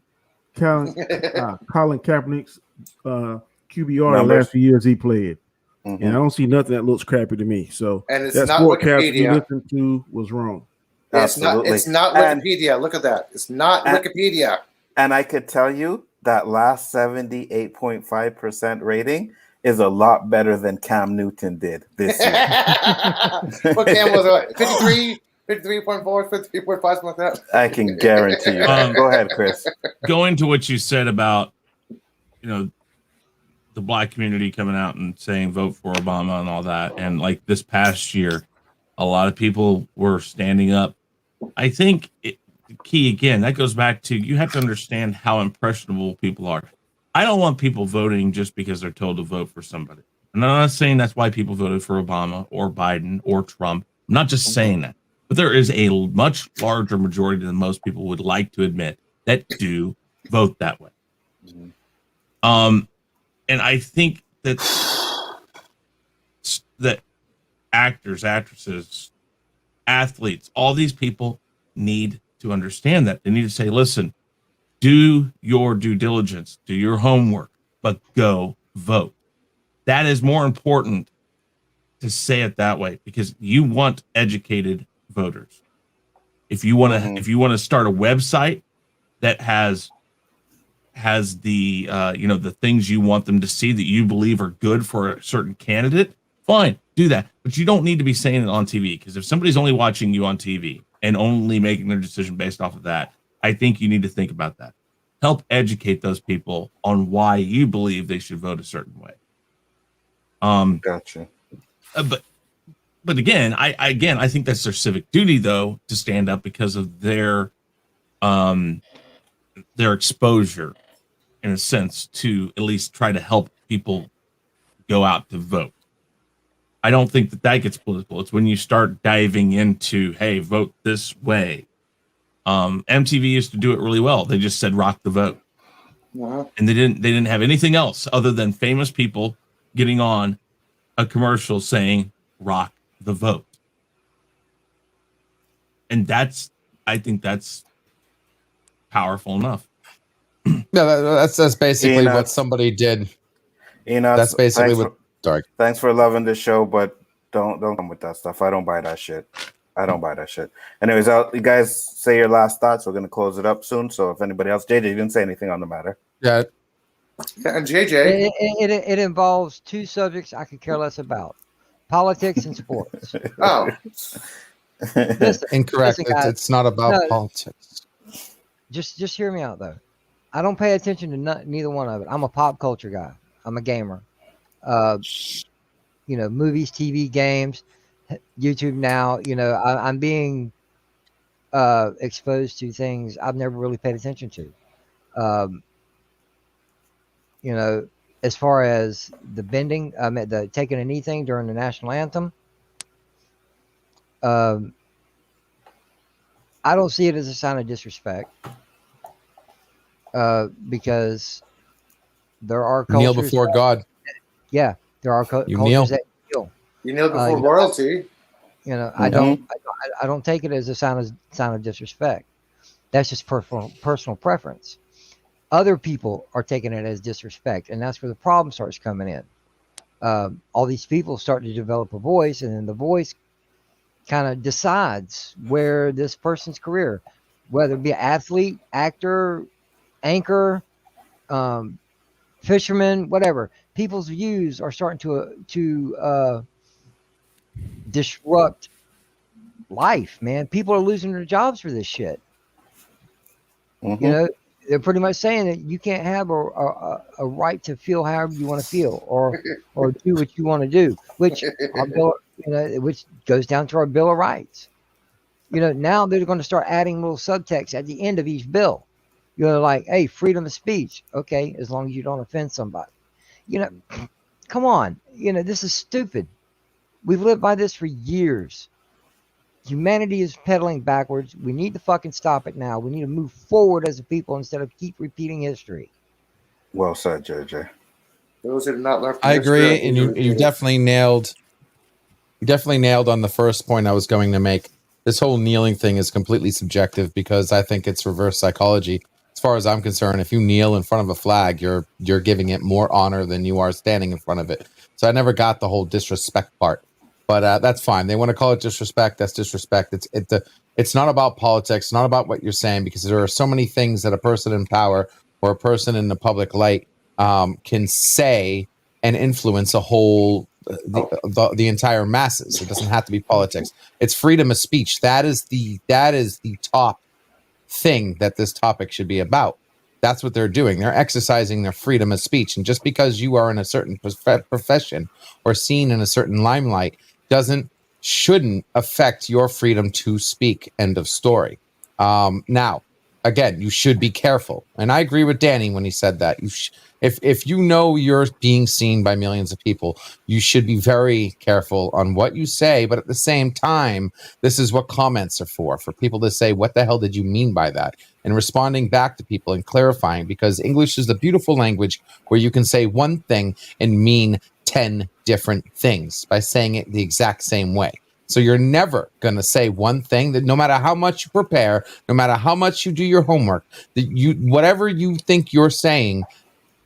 J: Colin Kaepernick's QBR the last few years he played. Mm-hmm. And I don't see nothing that looks crappy to me. So
E: and it's
J: that
E: not
J: forecast
E: Wikipedia.
J: you listened to was wrong.
E: It's not Wikipedia. Look at that. It's not Wikipedia.
G: And I could tell you that last 78.5% rating is a lot better than Cam Newton did this year.
E: What Cam was what? 53, 53.4, 53.5, something like that.
G: I can guarantee you. Go ahead, Chris.
A: Going to what you said about, the black community coming out and saying vote for Obama and all that. And like this past year, a lot of people were standing up. I think the key, again, that goes back to you have to understand how impressionable people are. I don't want people voting just because they're told to vote for somebody. And I'm not saying that's why people voted for Obama or Biden or Trump. I'm not just saying that. But there is a much larger majority than most people would like to admit that do vote that way. And I think that actors, actresses, athletes, all these people need to understand that. They need to say, listen, do your due diligence, do your homework, but go vote. That is more important to say it that way, because you want educated voters. If you want to start a website that has the the things you want them to see that you believe are good for a certain candidate, fine, do that. But you don't need to be saying it on TV, because if somebody's only watching you on TV and only making their decision based off of that, I think you need to think about that. Help educate those people on why you believe they should vote a certain way.
G: Gotcha.
A: But again, I think that's their civic duty, though, to stand up because of their exposure, in a sense, to at least try to help people go out to vote. I don't think that gets political. It's when you start diving into, hey, vote this way. MTV used to do it really well. They just said rock the vote. And they didn't have anything else other than famous people getting on a commercial saying rock the vote. And I think that's powerful enough.
H: Yeah, that's basically what somebody did. That's basically what. Sorry.
G: Thanks for loving the show, but don't come with that stuff. I don't buy that shit. Anyways, you guys say your last thoughts. We're gonna close it up soon. So if anybody else, JJ, you didn't say anything on the matter.
H: Yeah.
E: And JJ,
C: it involves two subjects I could care less about: politics and sports.
E: Oh,
H: Incorrect.
C: Listen, guys,
H: it's not about politics.
C: Just hear me out though. I don't pay attention to neither one of it. I'm a pop culture guy. I'm a gamer. Movies, TV, games, YouTube now. I'm being exposed to things I've never really paid attention to. As far as the bending, the taking a knee thing during the national anthem, I don't see it as a sign of disrespect, because there are cultures
H: kneel before God.
C: Yeah, there are cultures that kneel.
E: You kneel before royalty.
C: I don't take it as a sign of disrespect. That's just personal preference. Other people are taking it as disrespect, and that's where the problem starts coming in. All these people start to develop a voice, and then the voice kind of decides where this person's career, whether it be an athlete, actor, anchor, fisherman, whatever. People's views are starting to disrupt life, man. People are losing their jobs for this shit. They're pretty much saying that you can't have a right to feel however you want to feel, or do what you want to do, which which goes down to our Bill of Rights. Now they're going to start adding little subtext at the end of each bill. Like, hey, freedom of speech. Okay, as long as you don't offend somebody. Come on. This is stupid. We've lived by this for years. Humanity is pedaling backwards. We need to fucking stop it now. We need to move forward as a people instead of keep repeating history.
G: Well said, JJ.
E: Those who did not learn from
H: I agree, and you definitely nailed. You definitely nailed on the first point I was going to make. This whole kneeling thing is completely subjective, because I think it's reverse psychology. As far as I'm concerned, if you kneel in front of a flag, you're giving it more honor than you are standing in front of it. So I never got the whole disrespect part, but that's fine. They want to call it disrespect. That's disrespect. It's not about politics. It's not about what you're saying, because there are so many things that a person in power or a person in the public light can say and influence a whole the entire masses. It doesn't have to be politics. It's freedom of speech. That is the top thing that this topic should be about. That's what they're doing. They're exercising their freedom of speech. And just because you are in a certain profession or seen in a certain limelight shouldn't affect your freedom to speak. End of story. Now, again, you should be careful. And I agree with Danny when he said that. If you know you're being seen by millions of people, you should be very careful on what you say. But at the same time, this is what comments are for people to say, what the hell did you mean by that? And responding back to people and clarifying, because English is the beautiful language where you can say one thing and mean 10 different things by saying it the exact same way. So you're never going to say one thing, that no matter how much you prepare, no matter how much you do your homework, whatever you think you're saying,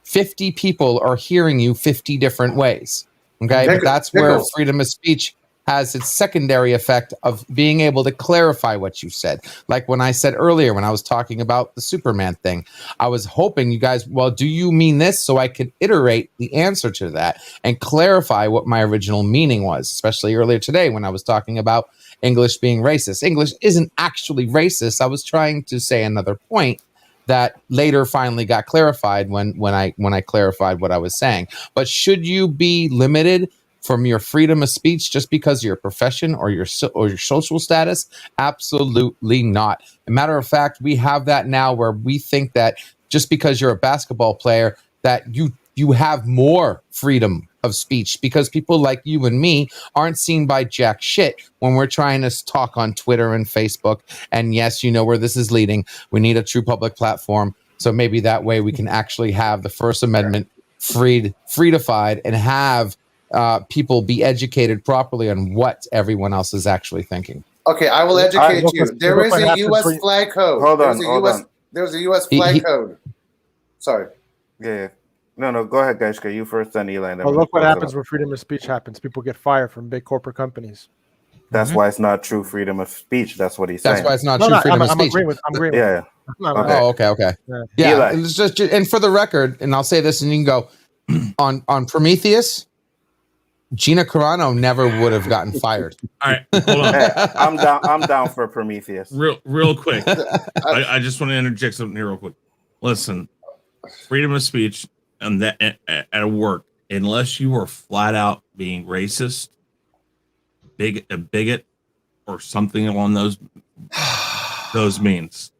H: 50 people are hearing you 50 different ways. Okay. But that's where freedom of speech has its secondary effect of being able to clarify what you said. Like when I said earlier, when I was talking about the Superman thing, I was hoping you guys, well, do you mean this? So I could iterate the answer to that and clarify what my original meaning was, especially earlier today when I was talking about English being racist. English isn't actually racist. I was trying to say another point that later finally got clarified when I clarified what I was saying. But should you be limited from your freedom of speech just because of your profession or your social status? Absolutely not. As a matter of fact, we have that now where we think that just because you're a basketball player that you have more freedom of speech, because people like you and me aren't seen by jack shit when we're trying to talk on Twitter and Facebook. And yes, you know where this is leading. We need a true public platform. So maybe that way we can actually have the First Amendment freedified and have people be educated properly on what everyone else is actually thinking.
E: Okay, I will educate you. There is a U.S. flag code.
G: Hold on.
E: There's a U.S. flag code. Sorry.
G: Yeah. No, go ahead, guys. You first, then Eli.
I: Well, look what happens when freedom of speech happens. People get fired from big corporate companies.
G: That's why it's not true freedom of speech. That's what he's saying.
H: That's why it's not true freedom of speech.
I: I'm agreeing with
G: yeah.
H: Okay. Yeah. It's just, and for the record, and I'll say this, and you can go on Prometheus. Gina Carano never would have gotten fired.
A: All right, hold on.
G: Hey, I'm down for Prometheus.
A: Real quick. I just want to interject something here real quick. Listen, freedom of speech and that at work, unless you are flat out being racist, a bigot, or something along those means,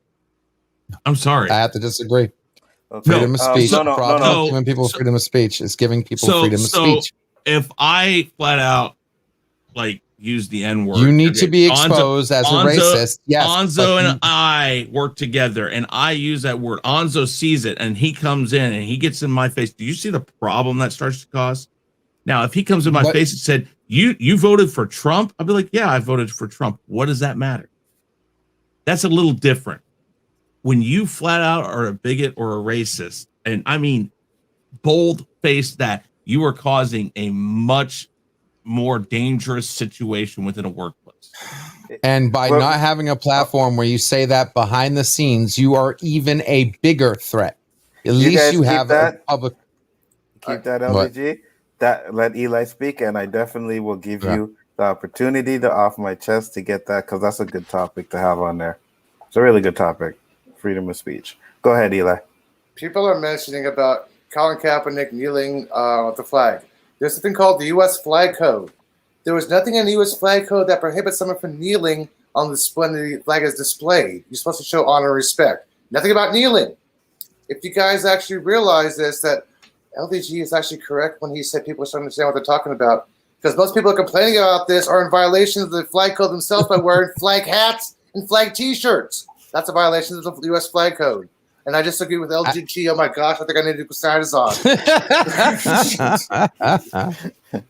A: I'm sorry.
H: I have to disagree.
G: Okay.
H: Freedom of speech.
G: No.
H: Giving people freedom of speech is giving people freedom of speech.
A: If I flat out use the N-word,
H: you need to be exposed as a racist. Yes,
A: Onzo and I work together, and I use that word. Onzo sees it, and he comes in and he gets in my face. Do you see the problem that starts to cause? Now, if he comes in my face and said, "You voted for Trump," I'll be like, "Yeah, I voted for Trump." What does that matter? That's a little different. When you flat out are a bigot or a racist, and I mean bold face that, you are causing a much more dangerous situation within a workplace.
H: And by not having a platform where you say that behind the scenes, you are even a bigger threat. At least you have a public.
G: Keep that LBG. Let Eli speak, and I definitely will give you the opportunity to off my chest to get that, because that's a good topic to have on there. It's a really good topic, freedom of speech. Go ahead, Eli.
E: People are mentioning about Colin Kaepernick kneeling with the flag. There's something called the U.S. Flag Code. There was nothing in the U.S. Flag Code that prohibits someone from kneeling on when the flag is displayed. You're supposed to show honor and respect. Nothing about kneeling. If you guys actually realize this, that LDG is actually correct when he said people should understand what they're talking about, because most people are complaining about this are in violation of the Flag Code themselves by wearing flag hats and flag T-shirts. That's a violation of the U.S. Flag Code. And I disagree with LGG. Oh my gosh, I think I need to put status on.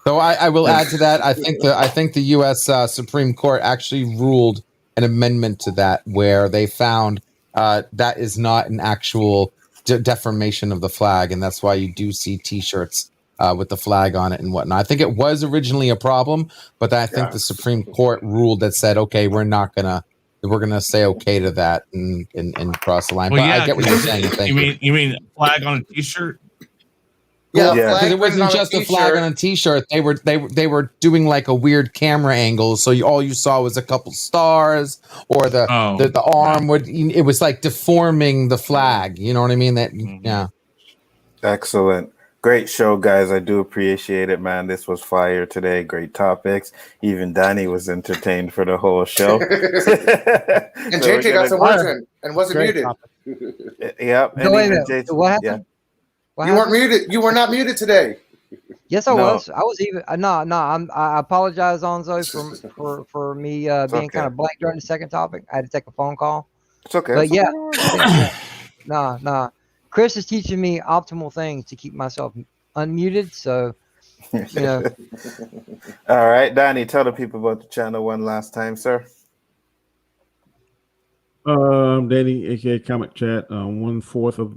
H: So I will add to that. I think the U.S. Supreme Court actually ruled an amendment to that where they found that is not an actual deformation of the flag, and that's why you do see T-shirts with the flag on it and whatnot. I think it was originally a problem, but I think the Supreme Court ruled that said, okay, we're gonna say okay to that and cross the line.
A: Well,
H: but I get what you're saying.
A: You mean flag on a T-shirt?
E: Yeah,
H: Well,
E: flag
H: it wasn't
E: printed on a
H: just a flag on a T-shirt. They were doing like a weird camera angle, so all you saw was a couple stars, or the arm would. It was like deforming the flag. You know what I mean? That yeah.
G: Excellent. Great show, guys. I do appreciate it, man. This was fire today. Great topics. Even Danny was entertained for the whole show.
E: And JJ got some words in and wasn't muted.
G: Yep.
C: So wait a minute. What happened?
G: Yeah.
E: You weren't muted. You were not muted today.
C: Yes, I was. I was even I apologize, Onzo, for me being kind of blank during the second topic. I had to take a phone call.
G: It's okay.
C: But nah. Chris is teaching me optimal things to keep myself unmuted. So, you know.
G: All right, Danny, tell the people about the channel one last time, sir.
J: Danny, aka Comic Chat, 1/4 of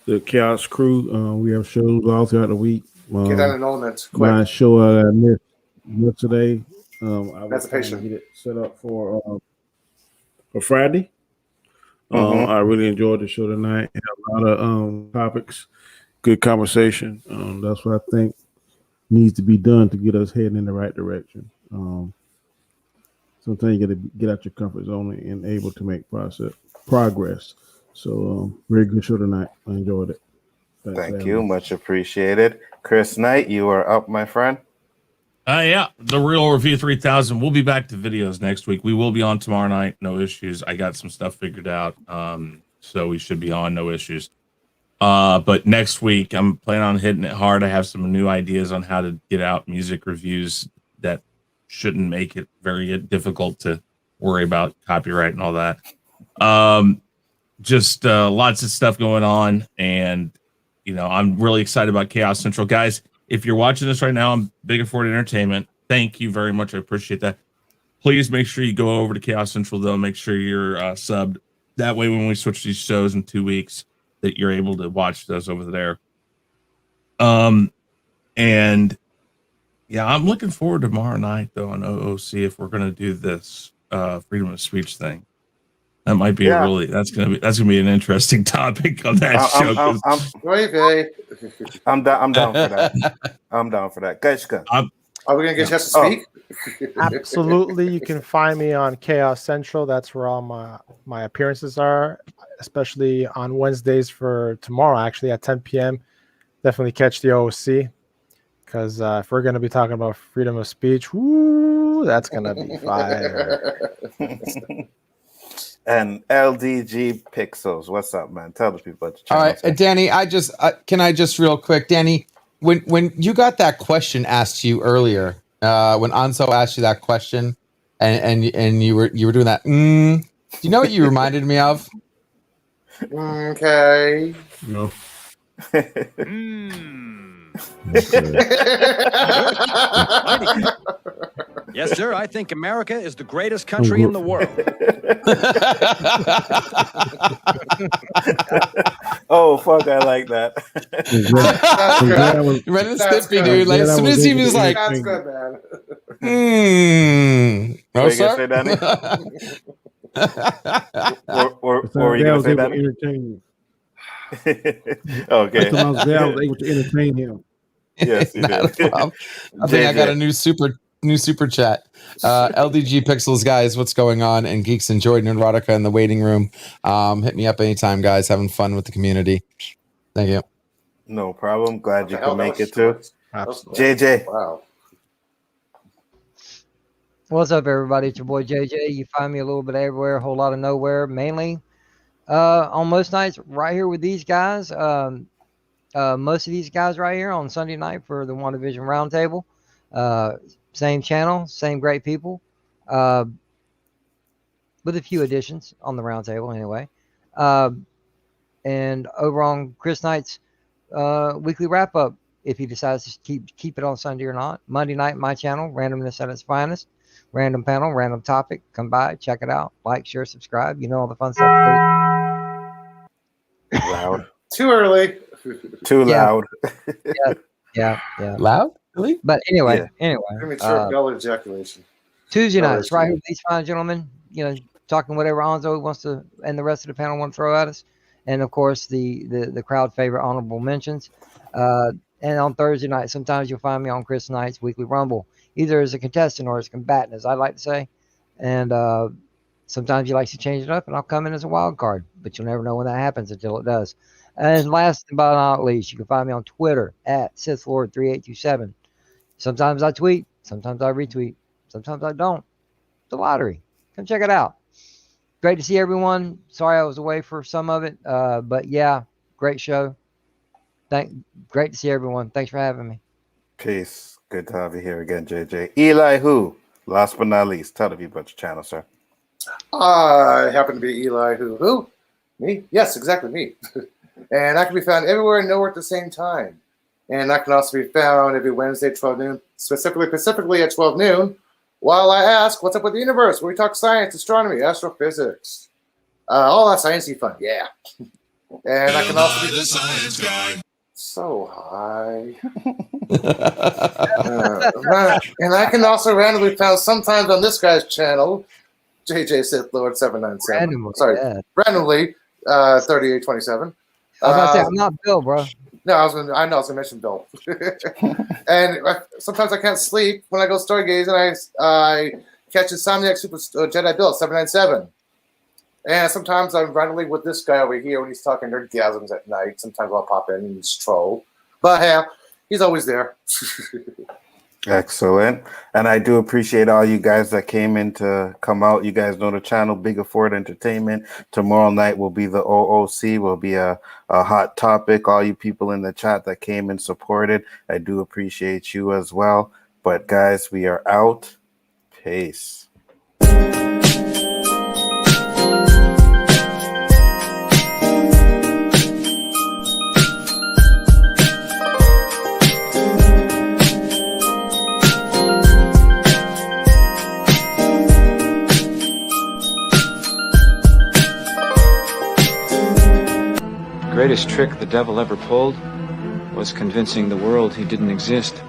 J: the Chaos crew. We have shows all throughout the week.
E: Get that annulment.
J: My show I missed yesterday. I was trying to
E: patient.
J: get it set up for Friday. I really enjoyed the show tonight. Had a lot of topics, good conversation. That's what I think needs to be done to get us heading in the right direction. Sometimes you got to get out your comfort zone and able to make progress. So very good show tonight. I enjoyed it.
G: Thank you. Much appreciated. Chris Knight, you are up, my friend.
A: Yeah, the Real Review 3000. We'll be back to videos next week. We will be on tomorrow night. No issues. I got some stuff figured out. So we should be on. No issues. But next week, I'm planning on hitting it hard. I have some new ideas on how to get out music reviews that shouldn't make it very difficult to worry about copyright and all that. Just lots of stuff going on. And, I'm really excited about Chaos Central. Guys, if you're watching this right now, I'm Big Ford Entertainment. Thank you very much. I appreciate that. Please make sure you go over to Chaos Central, though. Make sure you're subbed. That way, when we switch these shows in 2 weeks, that you're able to watch those over there. And yeah, I'm looking forward to tomorrow night, though, on OOC, if we're going to do this freedom of speech thing. That might be that's gonna be an interesting topic on that show.
G: I'm down for that. I'm down for that.
E: Are we gonna get a chance to speak?
I: Absolutely. You can find me on Chaos Central. That's where all my appearances are, especially on Wednesdays for tomorrow, actually at 10 p.m. Definitely catch the OOC, because if we're going to be talking about freedom of speech, that's going to be fire.
G: And LDG Pixels, what's up, man? Tell the people about the channel.
H: All right, Danny, can I just real quick, Danny, when you got that question asked to you earlier, when Anso asked you that question, and you were doing that, do you know what you reminded me of?
E: Okay.
J: No.
K: Yes, sir. I think America is the greatest country in the world.
G: Oh, fuck, I like that.
H: Ren and Stimpy, dude. Like, as soon as he was like,
E: that's good, man.
H: No, sir.
G: Say, Danny? or were you going to say that? Okay.
J: I was able to entertain him.
G: Yes, you did.
H: I think I got a new super chat. LDG Pixels, guys, what's going on? And Geeks and Jordan and Erotica in the waiting room. Hit me up anytime, guys. Having fun with the community. Thank you.
G: No problem. Glad you could make it too. JJ.
E: Wow.
C: What's up, everybody? It's your boy JJ. You find me a little bit everywhere, a whole lot of nowhere, mainly on most nights right here with these guys. Most of these guys right here on Sunday night for the One Division Roundtable. Same channel, same great people, with a few additions on the Roundtable anyway. And over on Chris Knight's weekly wrap up, if he decides to keep it on Sunday or not. Monday night, my channel, Randomness at its finest. Random panel, random topic. Come by, check it out. Like, share, subscribe. You know all the fun stuff.
G: Loud.
E: Too early.
G: Too loud.
C: Yeah.
H: Loud? Really?
C: But anyway.
E: Premature gull ejaculation.
C: Tuesday nights, right here with these fine gentlemen, talking whatever Onzo wants to, and the rest of the panel want to throw at us. And of course, the crowd favorite honorable mentions. And And on Thursday night, sometimes you'll find me on Chris Knight's Weekly Rumble, either as a contestant or as a combatant, as I like to say. And sometimes he likes to change it up, and I'll come in as a wild card. But you'll never know when that happens until it does. And last but not least, you can find me on Twitter at Sithlord3827. Sometimes I tweet, sometimes I retweet, sometimes I don't. It's a lottery. Come check it out. Great to see everyone. Sorry I was away for some of it, but yeah, great show. Great to see everyone. Thanks for having me.
G: Peace. Good to have you here again, JJ. Elihu, last but not least, tell the people about your channel, sir.
E: I happen to be Elihu-Who. Me? Yes, exactly me. And I can be found everywhere and nowhere at the same time. And I can also be found every Wednesday at 12 noon, specifically at 12 noon, while I ask, what's up with the universe? Where we talk science, astronomy, astrophysics. All that sciencey fun, yeah. And I can also be the science guy. So high. And I can also randomly be found sometimes on this guy's channel, JJ Sithlord3827. Randomly, 3827.
C: I was about to say, I'm not Bill, bro.
E: No, I know I was gonna mention Bill. And sometimes I can't sleep when I go stargazing. I catch Insomniac Super Jedi Bill 797. And sometimes I'm randomly with this guy over here when he's talking nerdgasms at night. Sometimes I'll pop in and just troll. But yeah, he's always there.
G: Excellent. And I do appreciate all you guys that came in to come out. You guys know the channel, Big Afford Entertainment. Tomorrow night will be the OOC, will be a hot topic. All you people in the chat that came and supported, I do appreciate you as well. But guys, we are out. Peace.
L: The greatest trick the devil ever pulled was convincing the world he didn't exist.